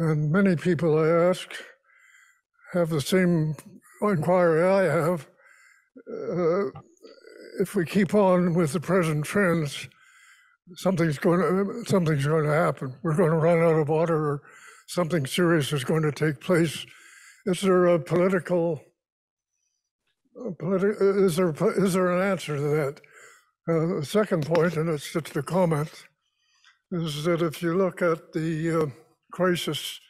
And many people I ask have the same inquiry I have. If we keep on with the present trends, something's going to happen. We're going to run out of water, or something serious is going to take place. Is there a is there an answer to that? The second point, and it's just a comment, is that if you look at the crisis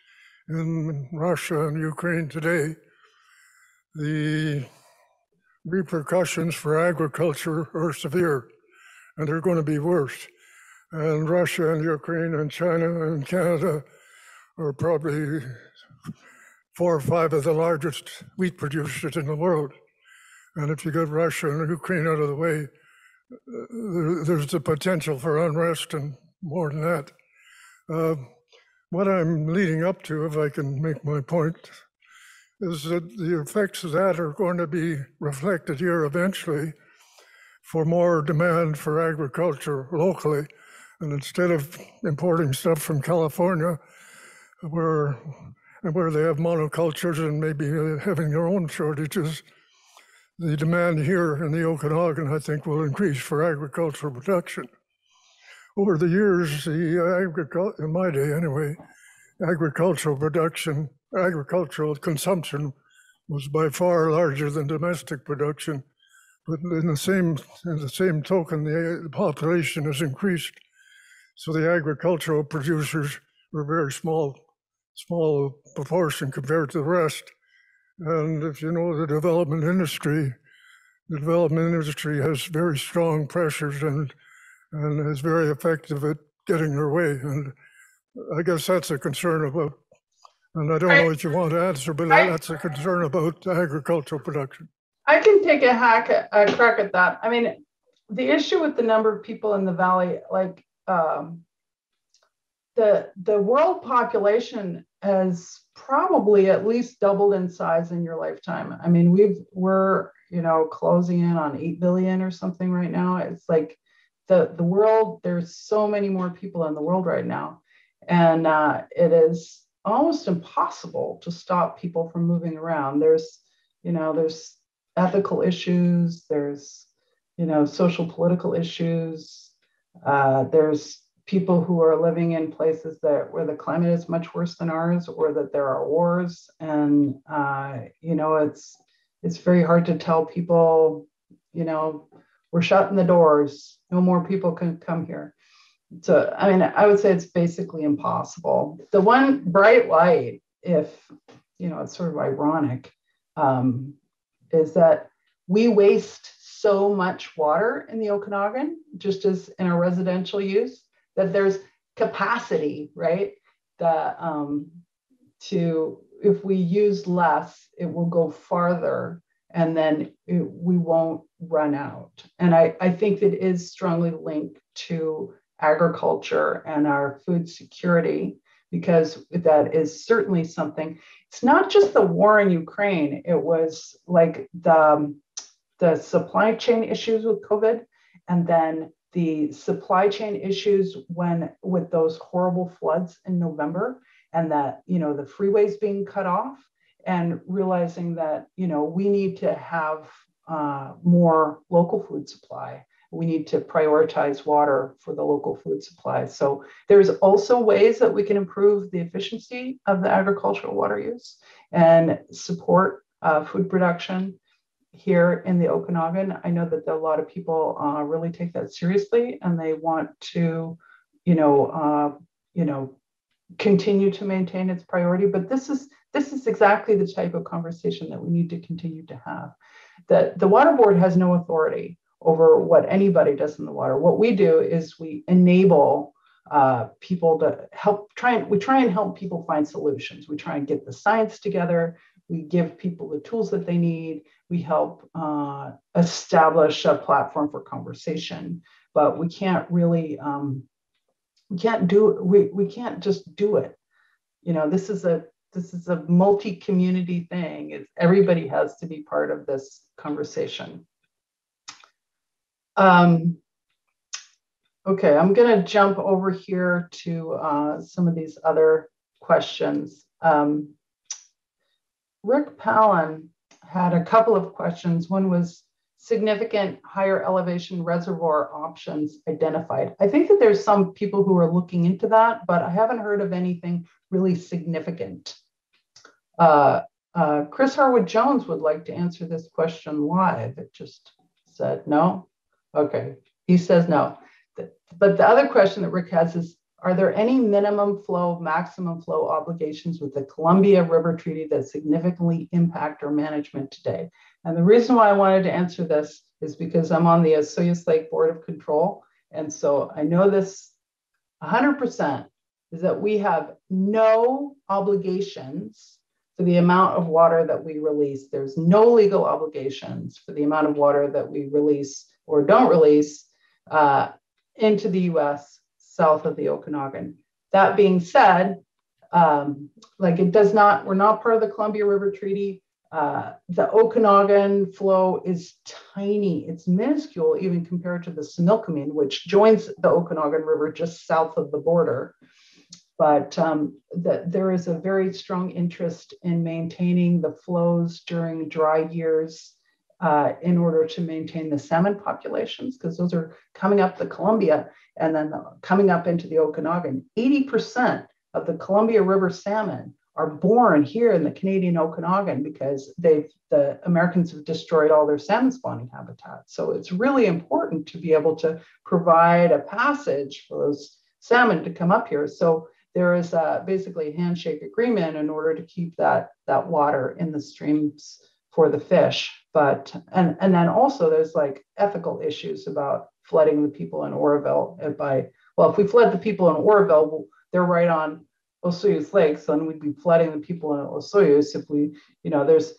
in Russia and Ukraine today, the repercussions for agriculture are severe, and they're going to be worse. And Russia and Ukraine and China and Canada are probably 4 or 5 of the largest wheat producers in the world. And if you get Russia and Ukraine out of the way, there's the potential for unrest and more than that. What I'm leading up to, if I can make my point, is that the effects of that are going to be reflected here eventually for more demand for agriculture locally. And instead of importing stuff from California, where they have monocultures and maybe having their own shortages, the demand here in the Okanagan, I think, will increase for agricultural production. Over the years, in my day anyway, agricultural consumption was by far larger than domestic production. But in the same token, the population has increased. So the agricultural producers were very small proportion compared to the rest. And if you know the development industry has very strong pressures and is very effective at getting their way. And I guess that's a concern about, and I don't know what you want to answer, but that's a concern about agricultural production. I can take a crack at that. I mean, the issue with the number of people in the valley, like the world population has probably at least doubled in size in your lifetime. I mean, we're closing in on 8 billion or something right now. It's like the world, there's so many more people in the world right now. And it is almost impossible to stop people from moving around. There's ethical issues, there's, social political issues. There's people who are living in places where the climate is much worse than ours, or that there are wars. And, it's very hard to tell people, we're shutting the doors, no more people can come here. So, I mean, I would say it's basically impossible. The one bright light, if, it's sort of ironic, is that we waste so much water in the Okanagan, just as in our residential use, that there's capacity, right? If we use less, it will go farther, and then we won't run out. And I think that is strongly linked to agriculture and our food security, because that is certainly something. It's not just the war in Ukraine. It was like the supply chain issues with COVID, and then the supply chain issues with those horrible floods in November, and that, the freeways being cut off, and realizing that, we need to have more local food supply. We need to prioritize water for the local food supply. So there's also ways that we can improve the efficiency of the agricultural water use and support food production here in the Okanagan. I know that a lot of people really take that seriously, and they want to, continue to maintain its priority. But this is exactly the type of conversation that we need to continue to have. That the Water Board has no authority over what anybody does in the water. What we do is we enable people to we try and help people find solutions. We try and get the science together. We give people the tools that they need. We help establish a platform for conversation, but we can't really, we can't just do it. This is a multi-community thing. Everybody has to be part of this conversation. Okay, I'm gonna jump over here to some of these other questions. Rick Palin had a couple of questions. One was significant higher elevation reservoir options identified. I think that there's some people who are looking into that, but I haven't heard of anything really significant. Chris Harwood Jones would like to answer this question live. It just said no. Okay, he says no. But the other question that Rick has is, are there any minimum flow, maximum flow obligations with the Columbia River Treaty that significantly impact our management today? And the reason why I wanted to answer this is because I'm on the Osoyoos Lake Board of Control. And so I know this 100% is that we have no obligations for the amount of water that we release. There's no legal obligations for the amount of water that we release or don't release into the US south of the Okanagan. That being said, we're not part of the Columbia River Treaty. The Okanagan flow is tiny. It's minuscule even compared to the Similkameen, which joins the Okanagan River just south of the border. But there is a very strong interest in maintaining the flows during dry years in order to maintain the salmon populations, because those are coming up the Columbia and then coming up into the Okanagan. 80% of the Columbia River salmon are born here in the Canadian Okanagan because the Americans have destroyed all their salmon spawning habitats. So it's really important to be able to provide a passage for those salmon to come up here. So there is basically a handshake agreement in order to keep that water in the streams for the fish. But and then also there's like ethical issues about flooding the people in Oroville if we flood the people in Oroville, they're right on Osoyoos Lake, so then we'd be flooding the people in Osoyoos if we, there's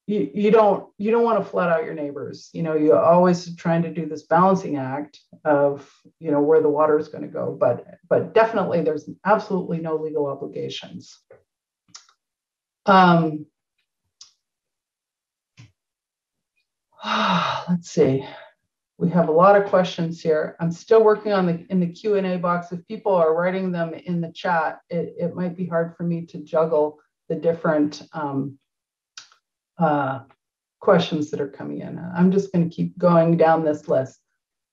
you don't want to flood out your neighbors. You know, you're always trying to do this balancing act of, you know, where the water is going to go, but definitely there's absolutely no legal obligations. Let's see. We have a lot of questions here. I'm still working on in the Q&A box. If people are writing them in the chat, it might be hard for me to juggle the different questions that are coming in. I'm just going to keep going down this list.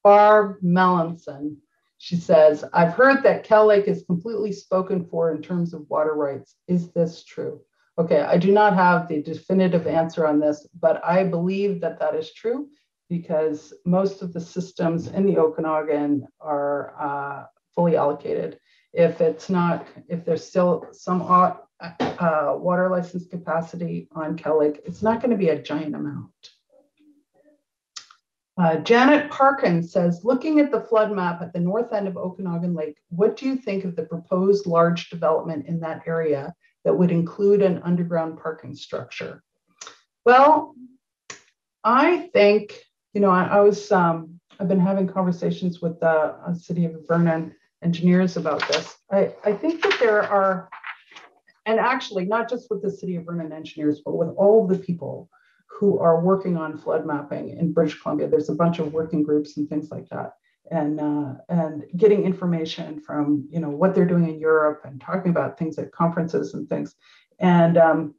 Barb Melanson, she says, I've heard that Kell Lake is completely spoken for in terms of water rights. Is this true? Okay, I do not have the definitive answer on this, but I believe that that is true because most of the systems in the Okanagan are fully allocated. If there's still some water license capacity on Kell Lake, it's not going to be a giant amount. Janet Parkin says, looking at the flood map at the north end of Okanagan Lake, what do you think of the proposed large development in that area that would include an underground parking structure? Well, I think, you know, I've been having conversations with the City of Vernon engineers about this. I think that there are, and actually not just with the City of Vernon engineers, but with all of the people who are working on flood mapping in British Columbia. There's a bunch of working groups and things like that. And getting information from, you know, what they're doing in Europe and talking about things at conferences and things. And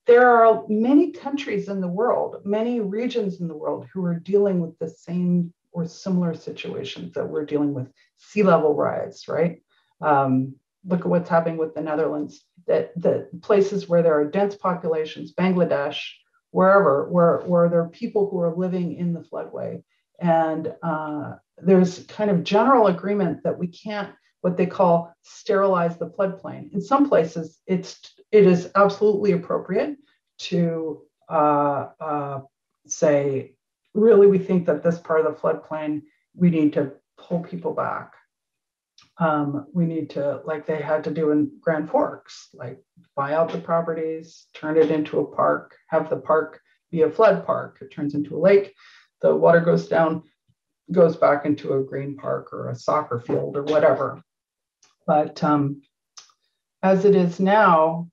there are many countries in the world, many regions in the world who are dealing with the same or similar situations that we're dealing with, sea level rise, right? Look at what's happening with the Netherlands, that the places where there are dense populations, Bangladesh, wherever, where there are people who are living in the floodway. And there's kind of general agreement that we can't, what they call sterilize the floodplain. In some places, it is absolutely appropriate to say, really, we think that this part of the floodplain, we need to pull people back. We need to, like they had to do in Grand Forks, like buy out the properties, turn it into a park, have the park be a flood park. It turns into a lake. The water goes down, goes back into a green park or a soccer field or whatever. But as it is now,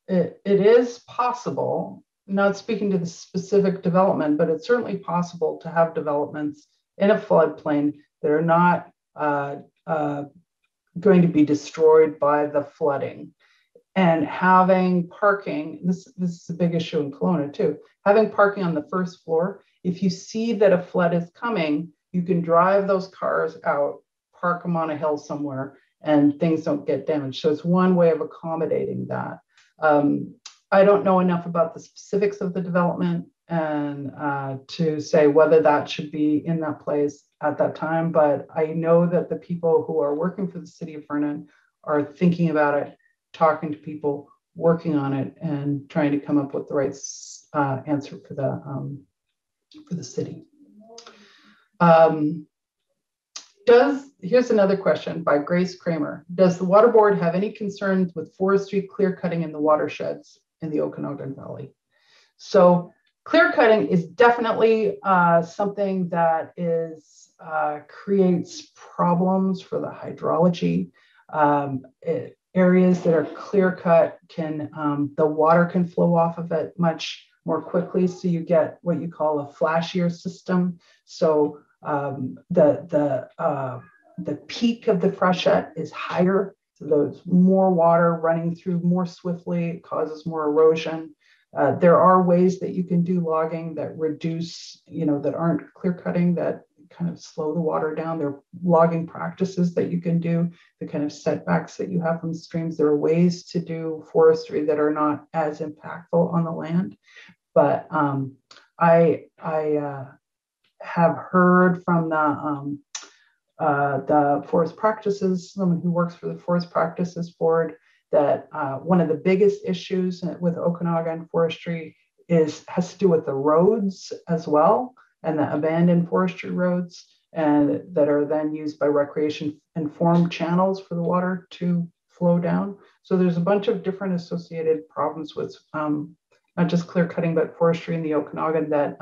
it is possible, not speaking to the specific development, but it's certainly possible to have developments in a floodplain that are not going to be destroyed by the flooding. And having parking, this is a big issue in Kelowna too, having parking on the first floor. If you see that a flood is coming, you can drive those cars out, park them on a hill somewhere, and things don't get damaged. So it's one way of accommodating that. I don't know enough about the specifics of the development and to say whether that should be in that place at that time, but I know that the people who are working for the City of Vernon are thinking about it, talking to people, working on it, and trying to come up with the right answer for the city. Here's another question by Grace Kramer. Does the Water Board have any concerns with forestry clear cutting in the watersheds in the Okanagan Valley? So clear cutting is definitely something that creates problems for the hydrology. Areas that are clear cut the water can flow off of it much more quickly. So you get what you call a flashier system. So the peak of the freshet is higher. So there's more water running through more swiftly, it causes more erosion. There are ways that you can do logging that reduce, that aren't clear cutting, that kind of slow the water down. There are logging practices that you can do, the kind of setbacks that you have from streams. There are ways to do forestry that are not as impactful on the land. But I have heard from the forest practices, someone who works for the Forest Practices Board, that one of the biggest issues with Okanagan forestry has to do with the roads as well, and the abandoned forestry roads, and that are then used by recreation and form channels for the water to flow down. So there's a bunch of different associated problems with not just clear cutting, but forestry in the Okanagan that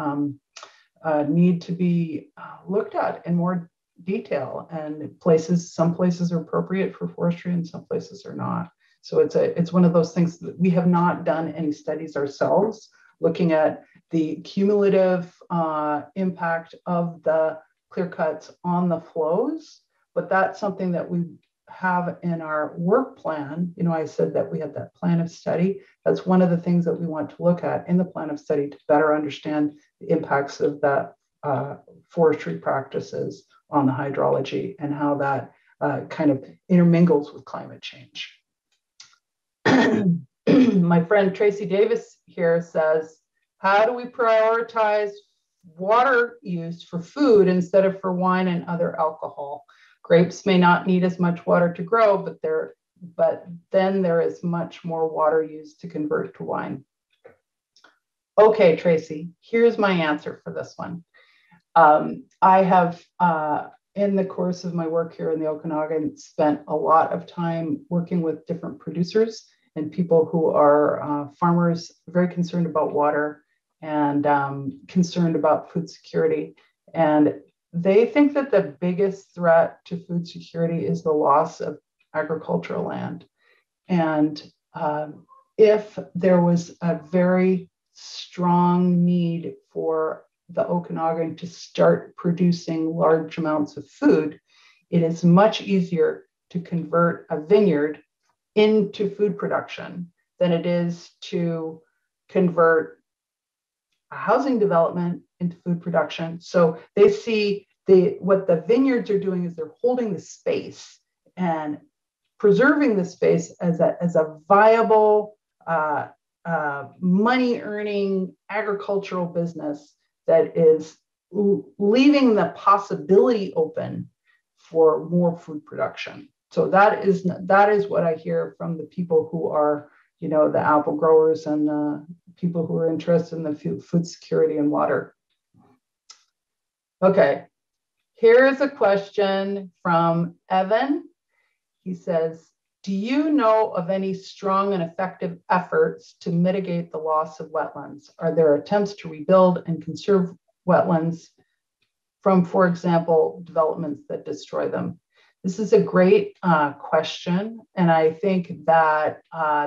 need to be looked at in more detail. And some places are appropriate for forestry and some places are not. So it's one of those things that we have not done any studies ourselves looking at the cumulative impact of the clear cuts on the flows, but that's something that we have in our work plan. You know, I said that we had that plan of study. That's one of the things that we want to look at in the plan of study to better understand the impacts of that forestry practices on the hydrology and how that kind of intermingles with climate change. My friend Tracy Davis here says, how do we prioritize water use for food instead of for wine and other alcohol? Grapes may not need as much water to grow, but then there is much more water used to convert to wine. Okay, Tracy, here's my answer for this one. I have, in the course of my work here in the Okanagan, spent a lot of time working with different producers and people who are farmers, very concerned about water and concerned about food security. And they think that the biggest threat to food security is the loss of agricultural land. And if there was a very strong need for the Okanagan to start producing large amounts of food, it is much easier to convert a vineyard into food production than it is to convert a housing development into food production. So they see what the vineyards are doing is they're holding the space and preserving the space as a viable money-earning agricultural business that is leaving the possibility open for more food production. So that is what I hear from the people who are, you know, the apple growers and the people who are interested in the food security and water. Okay, here's a question from Evan. He says, do you know of any strong and effective efforts to mitigate the loss of wetlands? Are there attempts to rebuild and conserve wetlands from, for example, developments that destroy them? This is a great question. And I think that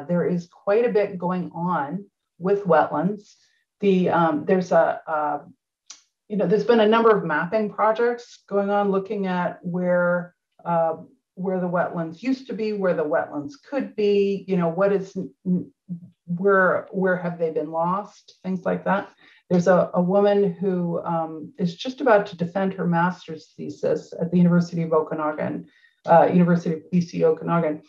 there is quite a bit going on with wetlands. There's been a number of mapping projects going on looking at where the wetlands used to be, where the wetlands could be, you know, where have they been lost, things like that. There's a woman who is just about to defend her master's thesis at the University of Okanagan, University of BC Okanagan.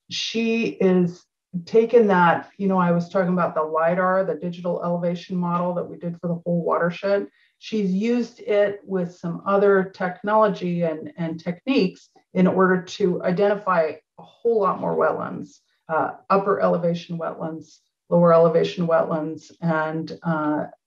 She is taken that, you know, I was talking about the LiDAR, the digital elevation model that we did for the whole watershed. She's used it with some other technology and techniques in order to identify a whole lot more wetlands, upper elevation wetlands, lower elevation wetlands, and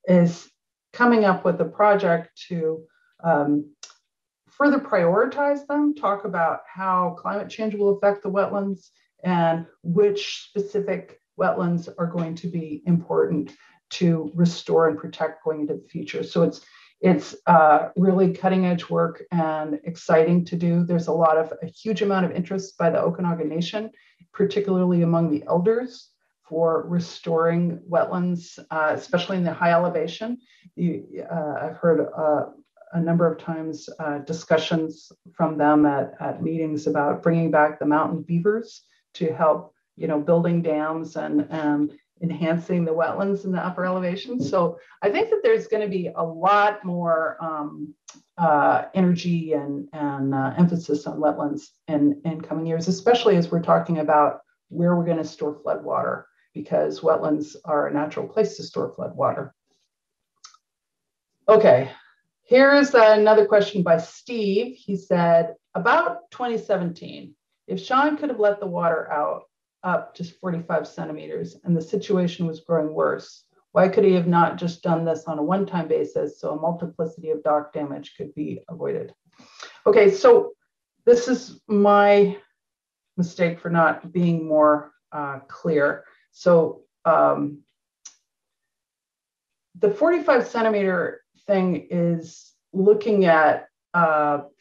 is coming up with a project to further prioritize them, talk about how climate change will affect the wetlands and which specific wetlands are going to be important to restore and protect going into the future. So it's really cutting edge work and exciting to do. There's a huge amount of interest by the Okanagan Nation, particularly among the elders, for restoring wetlands, especially in the high elevation. I've heard a number of times discussions from them at meetings about bringing back the mountain beavers to help, you know, building dams and enhancing the wetlands in the upper elevation. So I think that there's going to be a lot more energy and emphasis on wetlands in coming years, especially as we're talking about where we're going to store flood water, because wetlands are a natural place to store flood water. Okay, here is another question by Steve. He said, about 2017, if Shawn could have let the water out up to 45 centimeters and the situation was growing worse, why could he have not just done this on a one-time basis so a multiplicity of dock damage could be avoided? Okay, so this is my mistake for not being more clear. So the 45 centimeter thing is looking at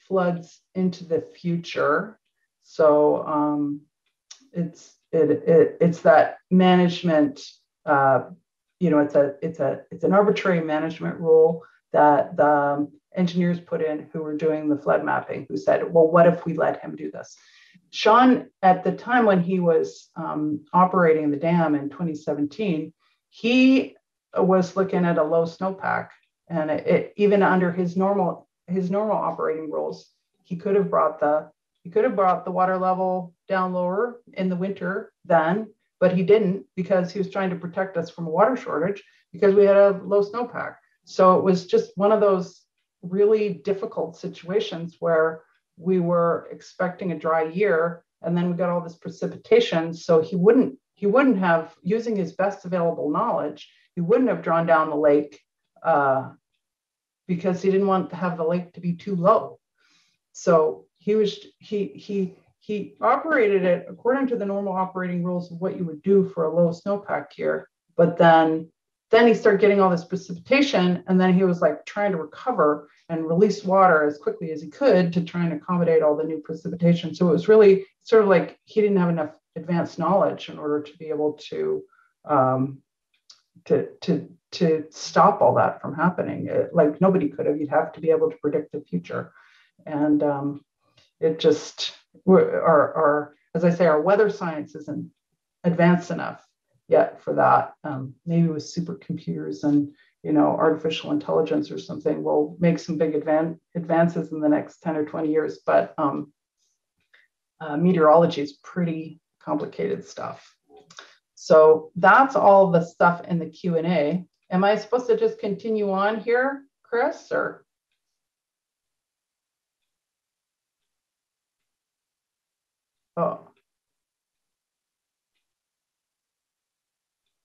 floods into the future. So it's that management. It's an arbitrary management rule that the engineers put in who were doing the flood mapping, who said, well, what if we let him do this? Shawn, at the time when he was operating the dam in 2017, he was looking at a low snowpack, and even under his normal operating rules, he could have brought the water level down lower in the winter then, but he didn't, because he was trying to protect us from a water shortage because we had a low snowpack. So it was just one of those really difficult situations where we were expecting a dry year, and then we got all this precipitation. So he wouldn't have, using his best available knowledge, he wouldn't have drawn down the lake because he didn't want to have the lake to be too low. So he operated it according to the normal operating rules of what you would do for a low snowpack year. But then he started getting all this precipitation, and then he was like trying to recover and release water as quickly as he could to try and accommodate all the new precipitation. So it was really sort of like he didn't have enough advanced knowledge in order to be able to stop all that from happening. Like nobody could have. You'd have to be able to predict the future, and it just as I say, our weather science isn't advanced enough yet for that. Maybe with supercomputers and artificial intelligence or something, we'll make some big advances in the next 10 or 20 years. But meteorology is pretty complicated stuff. So that's all the stuff in the Q&A. Am I supposed to just continue on here, Chris, or? Oh.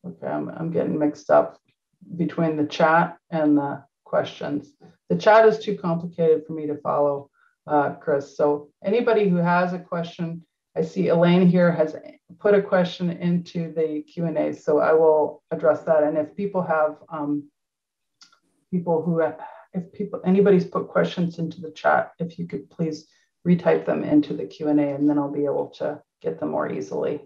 Okay, I'm getting mixed up between the chat and the questions. The chat is too complicated for me to follow, Chris. So anybody who has a question, I see Elaine here has put a question into the Q&A, so I will address that. And if people have, anybody's put questions into the chat, if you could please retype them into the Q&A, and then I'll be able to get them more easily.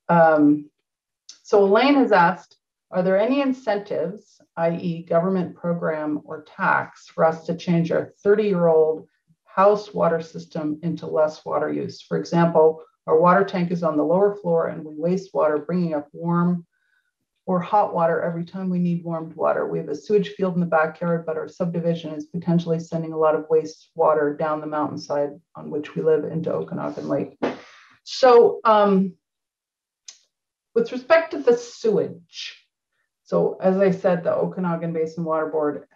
So Elaine has asked, are there any incentives, i.e. government program or tax, for us to change our 30-year-old house water system into less water use? For example, our water tank is on the lower floor and we waste water, bringing up warm or hot water every time we need warmed water. We have a sewage field in the backyard, but our subdivision is potentially sending a lot of waste water down the mountainside on which we live into Okanagan Lake. So with respect to the sewage, so as I said, the Okanagan Basin Water Board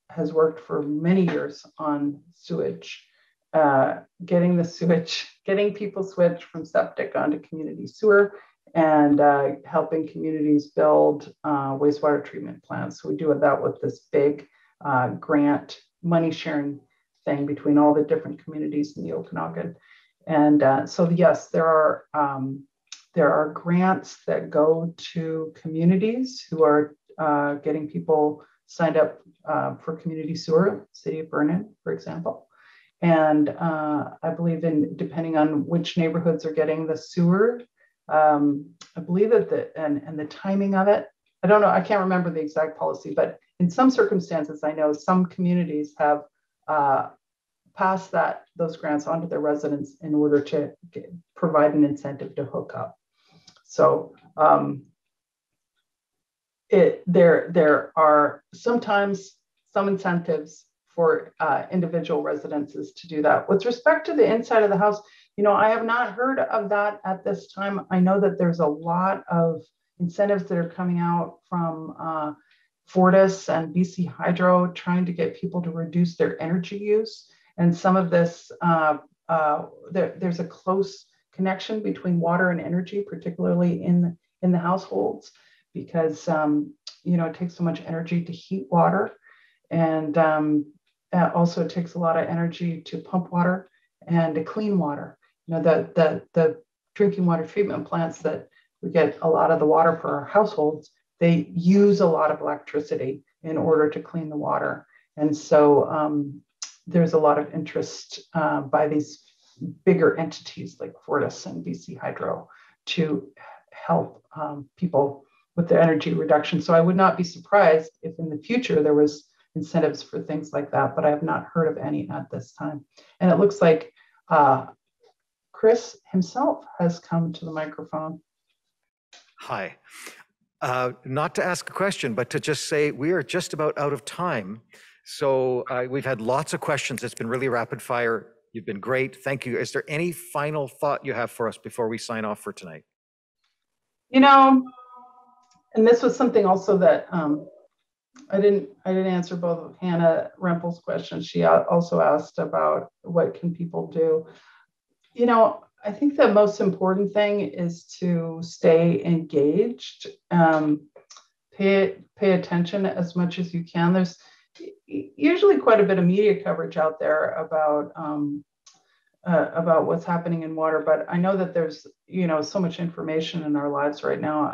has worked for many years on sewage, getting people switch from septic onto community sewer, and helping communities build wastewater treatment plants. So we do that with this big grant money sharing thing between all the different communities in the Okanagan. And so yes, there are grants that go to communities who are getting people signed up for community sewer, City of Vernon, for example. And I believe depending on which neighborhoods are getting the sewer, I believe that the timing of it, I don't know, I can't remember the exact policy, but in some circumstances, I know some communities have passed those grants onto their residents in order to provide an incentive to hook up. So there are sometimes some incentives for individual residences to do that. With respect to the inside of the house, I have not heard of that at this time. I know that there's a lot of incentives that are coming out from Fortis and BC Hydro, trying to get people to reduce their energy use. And some of this, there's a close connection between water and energy, particularly in the households, because it takes so much energy to heat water, and also it takes a lot of energy to pump water and to clean water. the drinking water treatment plants that we get a lot of the water for our households, they use a lot of electricity in order to clean the water. And so there's a lot of interest by these bigger entities like Fortis and BC Hydro to help people with the energy reduction. So I would not be surprised if in the future there was incentives for things like that, but I have not heard of any at this time. And it looks like Chris himself has come to the microphone. Hi. Not to ask a question, but to just say we are just about out of time. So we've had lots of questions. It's been really rapid fire. You've been great. Thank you. Is there any final thought you have for us before we sign off for tonight? And this was something also that I didn't answer both of Hannah Rempel's questions. She also asked about what can people do. I think the most important thing is to stay engaged, pay attention as much as you can. There's usually quite a bit of media coverage out there about what's happening in water, but I know that there's so much information in our lives right now.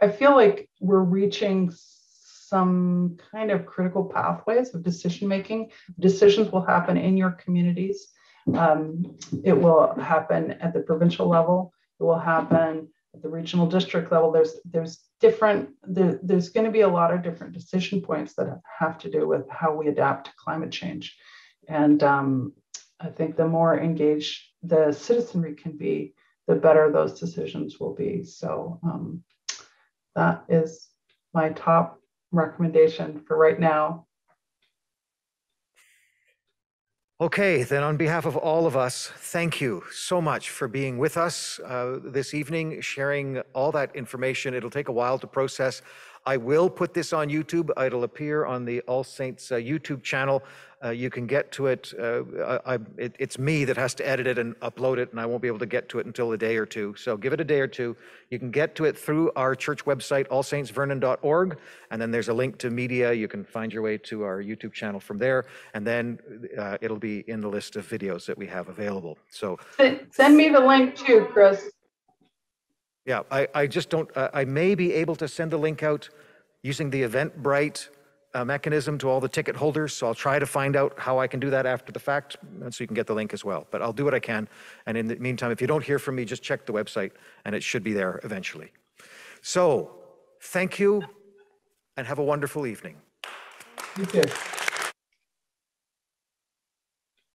I feel like we're reaching some kind of critical pathways of decision making. Decisions will happen in your communities. It will happen at the provincial level. It will happen at the regional district level. There's going to be a lot of different decision points that have to do with how we adapt to climate change. And I think the more engaged the citizenry can be, the better those decisions will be. So that is my top recommendation for right now. Okay, then on behalf of all of us, thank you so much for being with us this evening, sharing all that information. It'll take a while to process. I will put this on YouTube. It'll appear on the All Saints YouTube channel. You can get to it. It's me that has to edit it and upload it, and I won't be able to get to it until a day or two. So give it a day or two. You can get to it through our church website, allsaintsvernon.org, and then there's a link to media. You can find your way to our YouTube channel from there, and then it'll be in the list of videos that we have available. So send me the link too, Chris. Yeah, I just don't, I may be able to send the link out using the Eventbrite mechanism to all the ticket holders. So I'll try to find out how I can do that after the fact, and so you can get the link as well. But I'll do what I can. And in the meantime, if you don't hear from me, just check the website and it should be there eventually. So thank you and have a wonderful evening. You too.